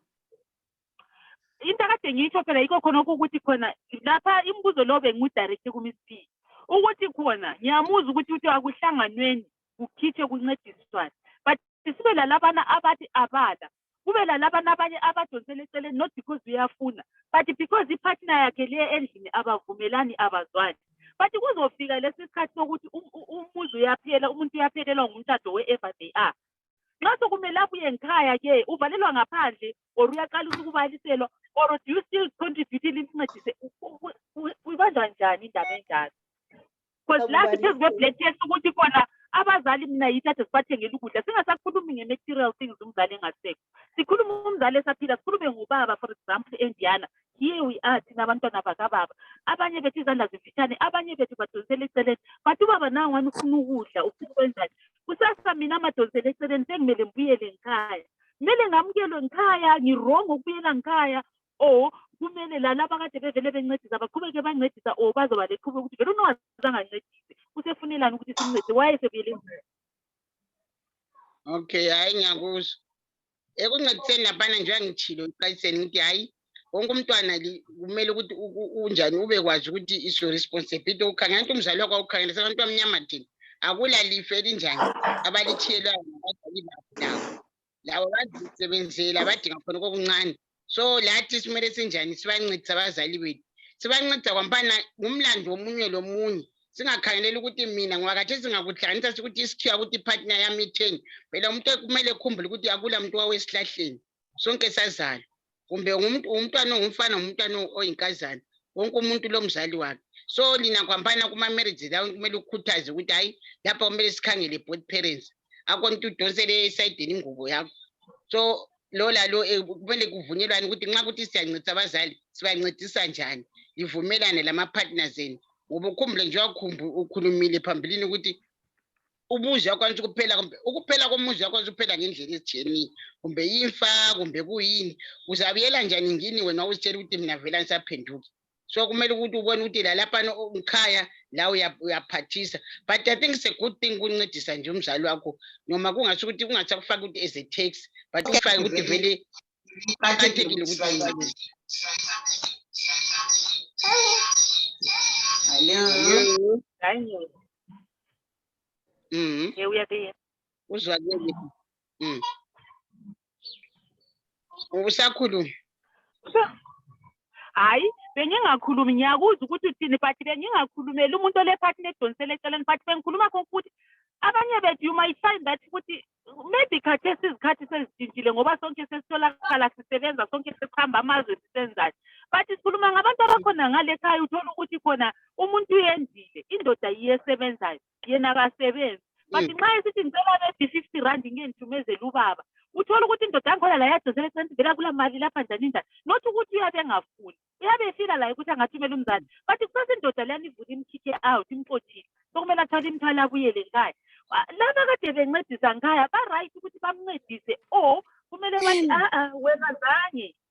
Speaker 5: Into kade ngitsho phela yikho khona ukuthi khona lapha imibuzo lo bengidirect kuMiss P. Ukuthi khona ngiyamuzwa ukuthi akuhlanganweni ukhithe kuncediswana. But sibe lalabana abathi abala. Kube lalabana abanye abadonsele eceleni not because uyafuna, but because ipartner yakhe le endlini abavumelani abazwani. But kuzofika lesikhathi sokuthi umuzi uyaphela, umuntu uyaphelelwa ngumthatho wherever they are. Ngaso kumele abuye ngikhaya ke uvalelwa ngaphandle or uyaqala ukubaliselwa or do you still contribute incedise ubanjwa njani indaba enjalo? Because la siphezu kwe-black tax ukuthi khona abazali mina yithathe sibathengele ukudla singasakhulumi nge-material things umzali engasekho. Sikhuluma umzali esaphila sikhulume ngobaba, for example eNdiana. Here we are thina abantwana bakababa. Abanye bethu izandla zifitshane, abanye bethu badonsela eceleni. But ubaba nangwani ufuna ukudla, ufuna ukwenzani? Kusasa mina amadonsela eceleni sengimele ngibuyele ngikhaya. Kumele ngamukelwe ngikhaya, ngirong ukubuyela ngikhaya or kumele lalaba kade bevele bencedisa baqhubeke bancedisa or bazoba leqhubeka ukuthi vele unowazanga ncedise. Kusefunelani ukuthi simncede wayesebuyele ngikhaya.
Speaker 9: Okay, hayi ngiyakuzwa. Ekuncediseni laphana njengoba ngithilo eqaliseni ngithi hayi wonke umntwana kumele ukuthi unjani ube kwazi ukuthi is your responsibility ukukhangela ukuthi umzali wakho awukhangela sebantu abamnyama thina akula life elinjani abalithiyelwayo ngabazali babo lawo bazisebenzela badinga khona kokuncane. So lathi simele sinjani sibancedisa abazali bethu, sibancedisa kwampana ngumlando womunye lomunye, singakhangeleli ukuthi mina ngoba khathesi singakuhlanganisa sikuthi isikhiwa ukuthi ipartner yami itheni. Phela umuntu kumele khumbule ukuthi akula muntu wawesihlahleni, sonke sazala. Kumbe umntwana ongumfana umntwana oyinkazana, wonke umuntu lo mzali wakhe. So lina kwampana kuma-marriages lawo kumele ukhuthaze ukuthi hayi lapha kumele sikhangele both parents, akho nto udonsele esayidini ingubo yakho. So lo lalo kumele kuvunyelwane ukuthi nxa kuthi siyancedisa abazali sibancedisa njani, livumelane lama-partners enu. Ngoba ukhumbule nje ukhulumile phambilini ukuthi umuzi wakho kwanisa ukuphela komuzi wakho kwanisa uphela ngendlela ezitshiyeneyo, kumbe imfa kumbe kuyini, uzabuyela njani ngini wena uzitshela ukuthi mina vela ngisaphenduka. So kumele ukuthi ubone ukuthi lalaphana ngikhaya la uyaphathisa. But I think it's a good thing ukuncedisa nje umzali wakho noma kungasi ukuthi kungasakufaki ukuthi as a tax, but ufake ukuthi vele iqakathekile ukuthi
Speaker 5: Hello.
Speaker 9: Uyabona uzwakele usakhuluma
Speaker 5: hayi bengingakhulumi ngiyakuzwa ukuthi uthini but bengingakhulumeli umuntu olepartner edonsele eceleni but bengikhuluma ukuthi abanye bethu you might find that ukuthi maybe khathesi izikhathi sezitshintshile ngoba sonke sesitholakala sisebenza sonke sesihamba amazwe sisenzani. But sikhuluma ngabantu abakhona ngale khaya uthola ukuthi khona umuntu uyendile indoda yiyesebenzayo yena akasebenzi. But nxa esithi ngicela bethi 50 rand ngiyendumezela ubaba uthola ukuthi indoda yankhona la yadonsela eceleni vela kula mali lapha njani njani, not ukuthi uyabe engafuni uyabe efila la ukuthi angathumela umzali. But kusasa indoda leyani ivule imkhithe out impothile sokumele athwale imthwala abuyele nkhaya. Laba kade bencedisa nkhaya ba-right ukuthi bamncedise or kumele bathi wena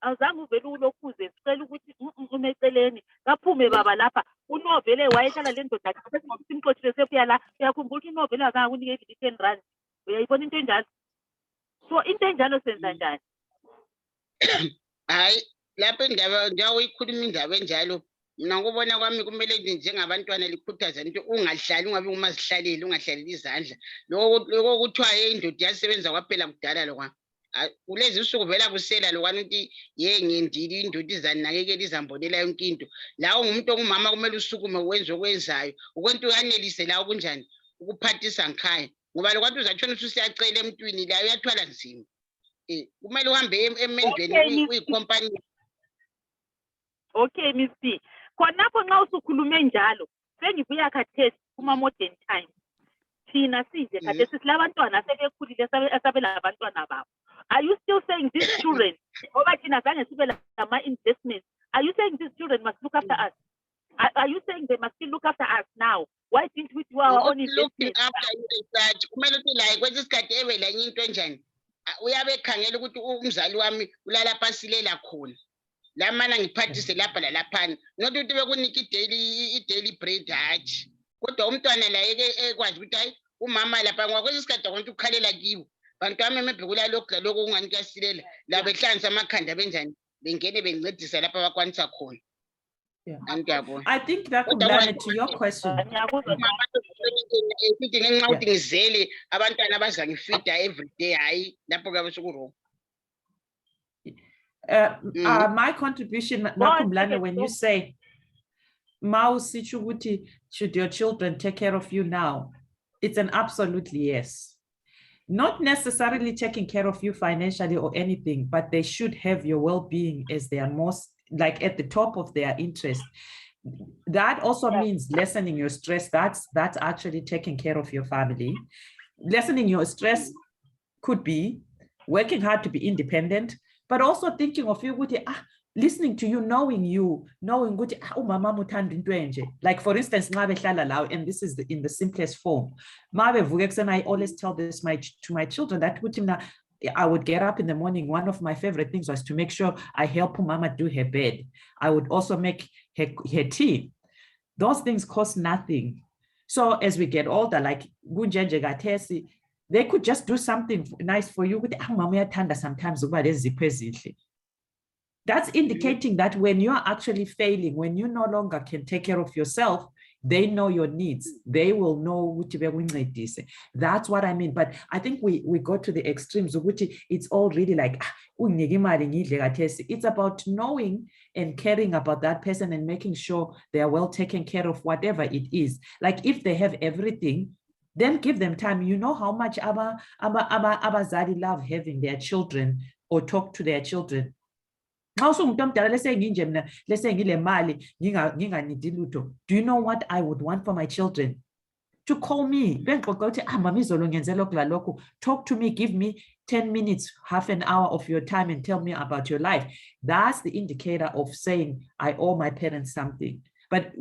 Speaker 5: awuzange uvele ulokhuze sicela ukuthi umeceleni kaphume baba lapha unovele wayehlala le ndoda akhe simxoxile sefuya la uyakhumbula ukuthi unovele akanga kunika i-10 rand uyayibona into enjalo so into enjalo senza njani
Speaker 9: hayi lapho indaba njengoba uyikhuluma indaba enjalo mina ngokubona kwami kumele njengabantwana likhuthaza into ungahlali ungabe ngumazihlaleli ungahlaleli izandla lokho kuthiwa indoda yasebenza kwaphela kudala lokwa kulezi usuku vela kusela lokwana ukuthi ngiyendile indoda izanakekela izambolela yonke into lawo ngumuntu ongumama kumele usukume wenze okwenzayo ukwento uyanelise lawo kunjani ukuphathisa ngikhaya ngoba lokwathi uzatshona usiyacela emntwini la uyathwala nzima kumele uhambe emendweni uyikhompani.
Speaker 5: Okay Miss P khonapho nxa usukhulume njalo sengibuya khathesi kuma-modern times thina size khathesi silabantwana sebekhulile asabelabantwana babo. Are you still saying these children ngoba thina zange sibe lama-investments, are you saying these children must look after us? Are you saying they must still look after us now? Why didn't we do our own investments?
Speaker 9: Kumele ukuthi la kwesinye isikhathi ebelanye into enjani uyabe ekhangela ukuthi umzali wami ulalapha silela khona la mana ngiphathise lapha lalaphana not ukuthi bekunika i-daily bread hatshi kodwa umntwana la ekwazi ukuthi hayi umama lapha ngakwesinye isikhathi akonto ukukhalela kibo bantu bami emebhekula lokhu lalokhu ungani kuyasilela la behlanganisa amakhanda benjani bengene bencedisa lapha abakwanisa khona.
Speaker 8: I think that could lead to your question.
Speaker 9: Ngenxa ukuthi ngizele abantwana abazangifida every day hayi lapho kabe sokurong.
Speaker 8: My contribution, Nakumlane, when you say, Mao Sichuguti, should your children take care of you now? It's an absolutely yes. Not necessarily taking care of you financially or anything, but they should have your well-being as their most, like at the top of their interest. That also means lessening your stress. That's actually taking care of your family. Lessening your stress could be working hard to be independent, but also thinking of you, listening to you, knowing like for instance, and this is in the simplest form. And I always tell this to my children that I would get up in the morning. One of my favorite things was to make sure I help Mama do her bed. I would also make her tea. Those things cost nothing. So as we get older, like they could just do something nice for you with sometimes. That's indicating that when you're actually failing, when you no longer can take care of yourself, they know your needs. They will know which. That's what I mean. But I think we go to the extremes of which it's all really like, it's about knowing and caring about that person and making sure they are well taken care of, whatever it is. Like if they have everything, then give them time. You know how much Abazali love having their children or talk to their children. Do you know what I would want for my children? To call me, talk to me, give me 10 minutes, half an hour of your time and tell me about your life. That's the indicator of saying I owe my parents something. But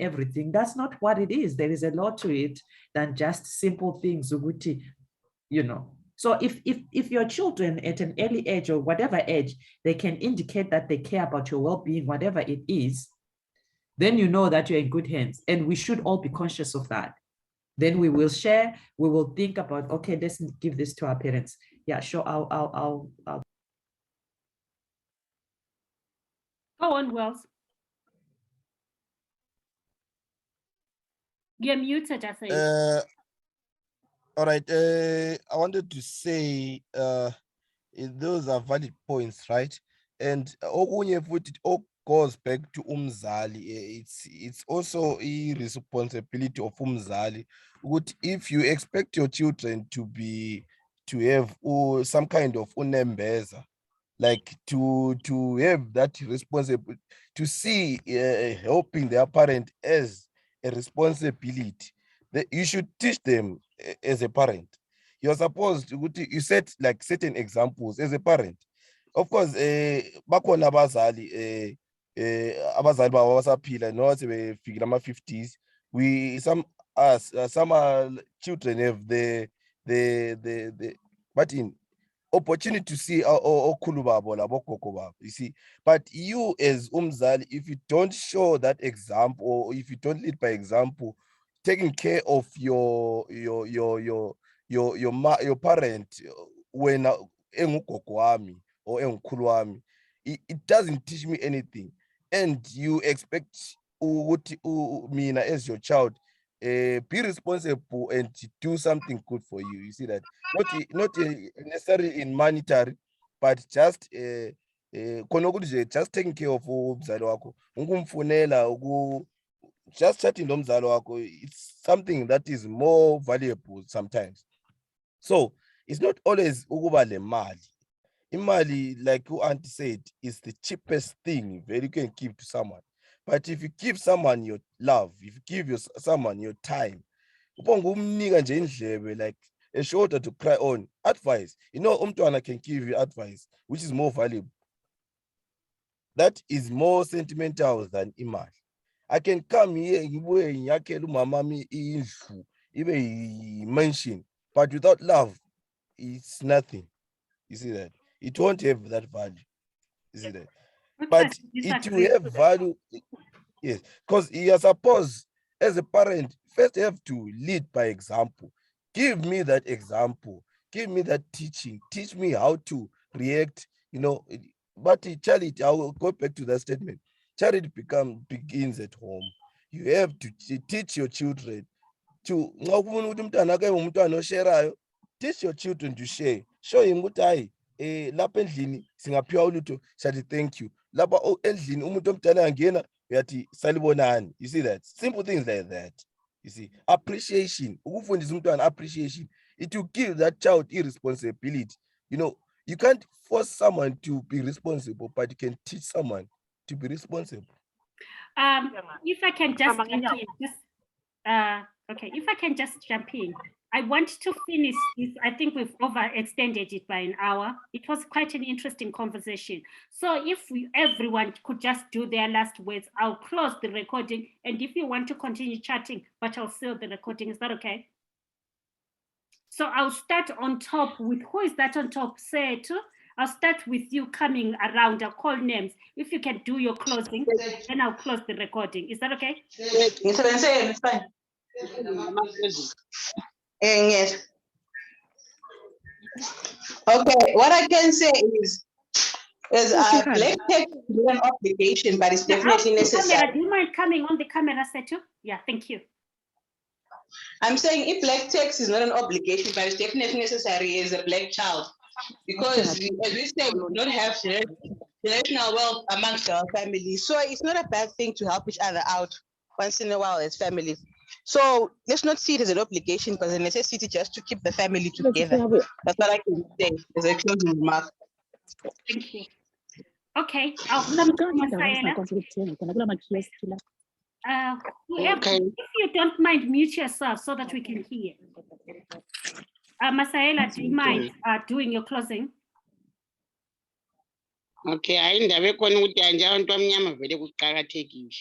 Speaker 8: everything, that's not what it is. There is a lot to it than just simple things, you know. So if your children at an early age or whatever age, they can indicate that they care about your well-being, whatever it is, then you know that you're in good hands. And we should all be conscious of that. Then we will share, we will think about, okay, let's give this to our parents. Yeah, sure, I'll.
Speaker 1: Go on, Wells. You're muted, I think.
Speaker 4: All right. I wanted to say those are valid points, right? And it all goes back to umzali. It's also a responsibility of umzali. If you expect your children to have some kind of unembeza, like to have that responsibility, to see helping their parent as a responsibility, you should teach them as a parent. You're supposed to, you set like certain examples as a parent. Of course, bakhona abazali abazali babo basaphila no sebefikile ama-50s. Some children have the but in opportunity to see okhulu babo labogogo babo, you see. But you as umzali, if you don't show that example, or if you don't lead by example, taking care of your parent when engugogo wami or engukhulu wami, it doesn't teach me anything. And you expect mina as your child be responsible and do something good for you. You see that? Not necessarily in monetary, but just just taking care of umzali wakho, ukumfunela, just chatting nomzali wakho. It's something that is more valuable sometimes. So it's not always ukuba le mali. Imali, like who auntie said, is the cheapest thing that you can give to someone. But if you give someone your love, if you give someone your time, like a shoulder to cry on, advice. Umntwana can give you advice, which is more valuable. That is more sentimental than imali. I can come here mention, but without love, it's nothing. You see that? It won't have that value. You see that? But it will have value. Yes, because you are supposed, as a parent, first have to lead by example. Give me that example. Give me that teaching. Teach me how to react. But charity, I will go back to that statement. Charity begins at home. You have to teach your children to teach your children to share. Show him what lapha endlini singaphiwa ulutho sathi thank you. Lapha endlini umuntu omdala angena uyathi salibonani. You see that? Simple things like that. You see, appreciation. Ukufundisa umntwana appreciation. It will give that child irresponsibility. You can't force someone to be responsible, but you can teach someone to be responsible.
Speaker 1: If I can just jump in, okay, if I can just jump in, I want to finish this. I think we've overextended it by an hour. It was quite an interesting conversation. So if everyone could just do their last words, I'll close the recording. And if you want to continue chatting, but I'll seal the recording. Is that okay? So I'll start on top with, who is that on top? Say it. I'll start with you coming around. I'll call names. If you can do your closing, then I'll close the recording. Is that okay?
Speaker 6: Yes, it's fine. Yes. Okay, what I can say is blacktax is an obligation, but it's definitely necessary.
Speaker 1: Camera, do you mind coming on the camera, Setu? Yeah, thank you.
Speaker 6: I'm saying if blacktax is not an obligation, but it's definitely necessary as a black child, because as we say, we don't have generational wealth amongst our families. So it's not a bad thing to help each other out once in a while as families. So let's not see it as an obligation, but a necessity just to keep the family together. That's what I can say as a closing remark.
Speaker 1: Thank you. Okay, I'll come to Masaela.
Speaker 6: Okay.
Speaker 1: If you don't mind, mute yourself so that we can hear. Masaela, do you mind doing your closing?
Speaker 9: Okay, hayi indaba ekhona ukuthi anje abantu abamnyama vele kuqakathekile.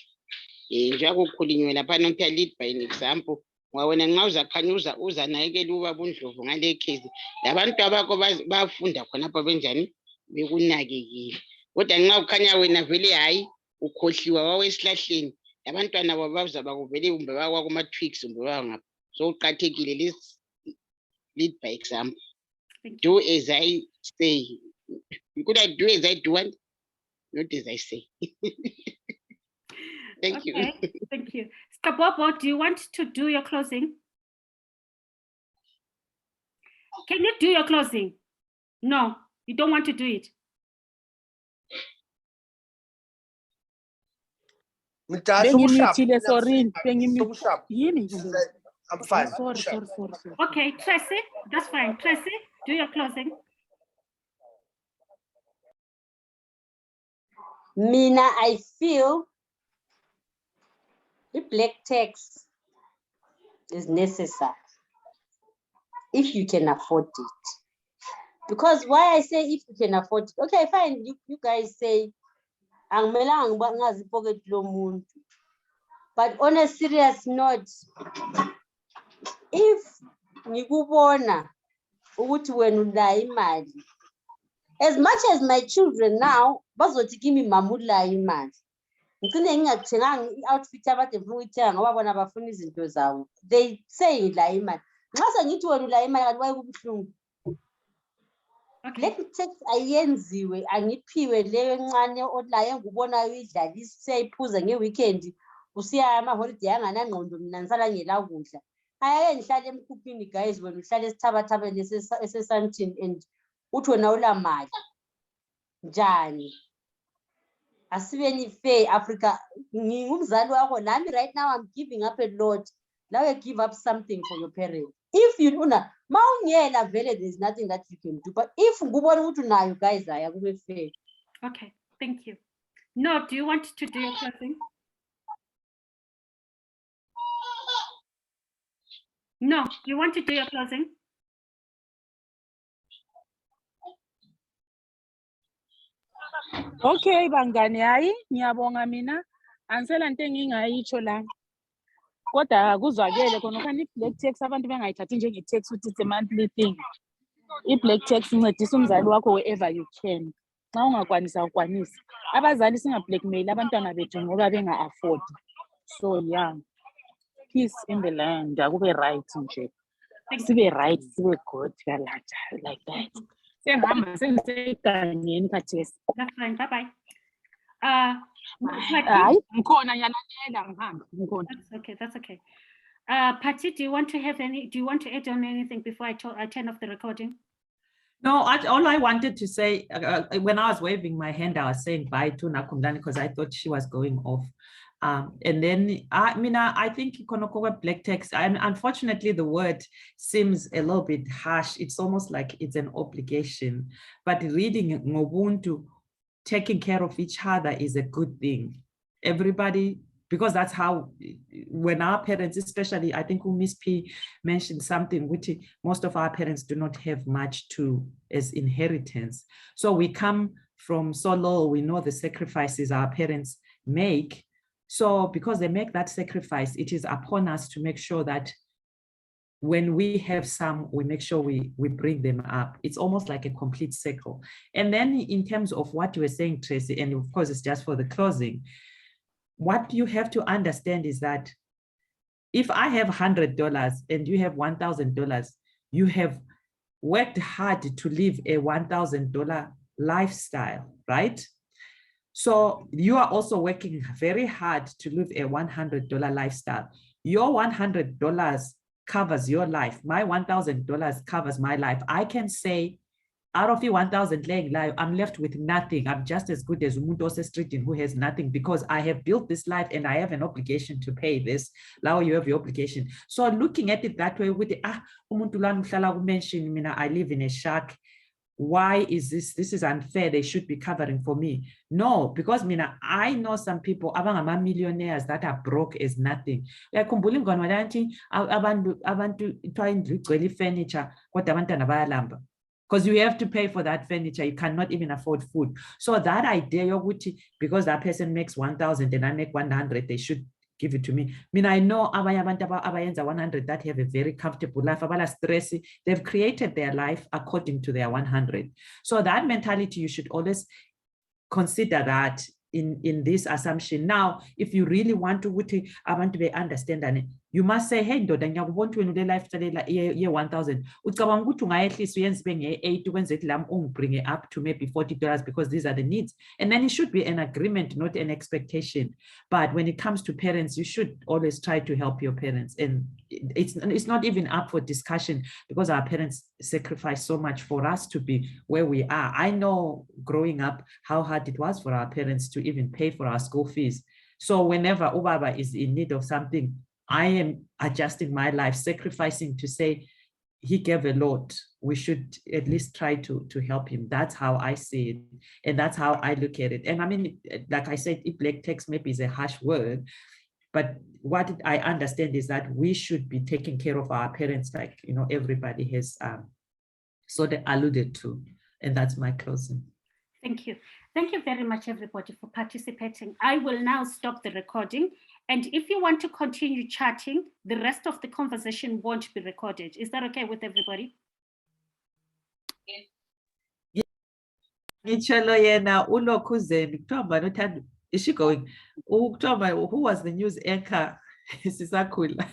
Speaker 9: Njengoba kukhulunywe lapha nokuthi lead by an example. Ngoba wena nxa uzakhanya uzanakekela ubaba uNdlovu ngale case, labantu abakho bafunda khonapha benjani bekunakekile. Kodwa nxa ukhanya wena vele hayi ukhohliwa wawesihlahleni, labantwana bazaba kuvele kumbe bakuma tweaks kumbe bangapha. So uqakathekile, let's lead by example. Do as I say. You could have do as I do want, not as I say. Thank you.
Speaker 1: Thank you. Skabobo, do you want to do your closing? Can you do your closing? No, you don't want to do it.
Speaker 7: I'm fine.
Speaker 8: Sorry.
Speaker 1: Okay, Tracy, that's fine. Tracy, do your closing.
Speaker 2: Mina, I feel the black tax is necessary if you can afford it. Because why I say if you can afford it, okay, fine, you guys say, but on a serious note, if ngikubona ukuthi wena unayo imali. As much as my children now bazothi kimi mama ulayo imali. Ngicine ngingathenganga i-outfit abade ngifuna ukuyithenga ngoba bona bafuna izinto zawo. They say ngidlayo imali. Nxa sengithi wena ulayo imali kanti waye kubuhlungu. Blacktax ayenziwe angiphiwe leyo encane olayo engubona uyidlalisa siyayiphuza ngeweekend usiya amaholiday anganangqondo mina ngisala ngela kudla. Ayake ngihlale emkhuphini guys wena uhlale esithabathabeni esesantini and uthi wena ulamali njani. Asibeni fair Africa. Ngingumzali wakho nami right now I'm giving up a lot. Now you give up something for your parents. If you una maungela vele there's nothing that you can do. But if ngubona ukuthi unayo guys aya kube fair.
Speaker 1: Okay, thank you. No, do you want to do your closing? No, do you want to do your closing?
Speaker 3: Okay, bangani, hayi ngiyabonga mina ansela into engingayitsho la. Kodwa kuzwakele khona ukani black tax abantu bengayithathi njenge tax ukuthi it's a monthly thing. I-black tax incedisa umzali wakho wherever you can. Xa ungakwanisa ukwanisa. Abazali singa blackmail abantwana bethu ngoba benga-afford. So yeah, peace in the land. Akube right nje. Sibe right, sibe good like that. Sengihamba sengisegangeni khathesi.
Speaker 1: That's fine. Bye-bye.
Speaker 3: Hayi, ngikhona ngiyalalela ngihamba, ngikhona.
Speaker 1: That's okay. That's okay. Patty, do you want to add on anything before I turn off the recording?
Speaker 8: No, all I wanted to say, when I was waving my hand, I was saying bye to Nakumdani because I thought she was going off. And then, I think Konokowa black tax, unfortunately, the word seems a little bit harsh. It's almost like it's an obligation. But reading Ngobuntu, taking care of each other is a good thing. Everybody, because that's how, when our parents, especially, I think Miss P mentioned something, which most of our parents do not have much as inheritance. So we come from so low, we know the sacrifices our parents make. So because they make that sacrifice, it is upon us to make sure that when we have some, we make sure we bring them up. It's almost like a complete circle. And then in terms of what you were saying, Tracy, and of course, it's just for the closing, what you have to understand is that if I have $100 and you have $1,000, you have worked hard to live a $1,000 lifestyle, right? So you are also working very hard to live a $100 lifestyle. Your $100 covers your life. My $1,000 covers my life. I can say, out of the 1,000 laying life, I'm left with nothing. I'm just as good as Umuntu Street who has nothing because I have built this life and I have an obligation to pay this. Now you have your obligation. So looking at it that way, with Umuntu Lan mentioned, I live in a shack. Why is this? This is unfair. They should be covering for me. No, because I know some people, millionaires that are broke as nothing. Furniture, because you have to pay for that furniture. You cannot even afford food. So that idea, because that person makes 1,000 and I make 100, they should give it to me. I know 100 that have a very comfortable life. They've created their life according to their 100. So that mentality, you should always consider that in this assumption. Now, if you really want to understand, you must say, hey, Ndoda, ngiyakubona wena ule lifestyle ye 1,000. Ucabanga ukuthi ungayehlisa uyenze nge 8 ukwenze lam bring it up to maybe $40 because these are the needs. And then it should be an agreement, not an expectation. But when it comes to parents, you should always try to help your parents. And it's not even up for discussion because our parents sacrifice so much for us to be where we are. I know growing up how hard it was for our parents to even pay for our school fees. So whenever Ubaba is in need of something, I am adjusting my life, sacrificing to say he gave a lot. We should at least try to help him. That's how I see it. And that's how I look at it. And like I said, if black tax maybe is a harsh word, but what I understand is that we should be taking care of our parents, like, everybody has sort of alluded to. And that's my closing.
Speaker 1: Thank you. Thank you very much, everybody, for participating. I will now stop the recording And if you want to continue chatting, the rest of the conversation won't be recorded. Is that okay with everybody?
Speaker 8: Ngitshelo yena uLokhuzeni kuthiwa mbani uthando. Is she going? Kuthiwa mbani, who was the news anchor? Sisakhula.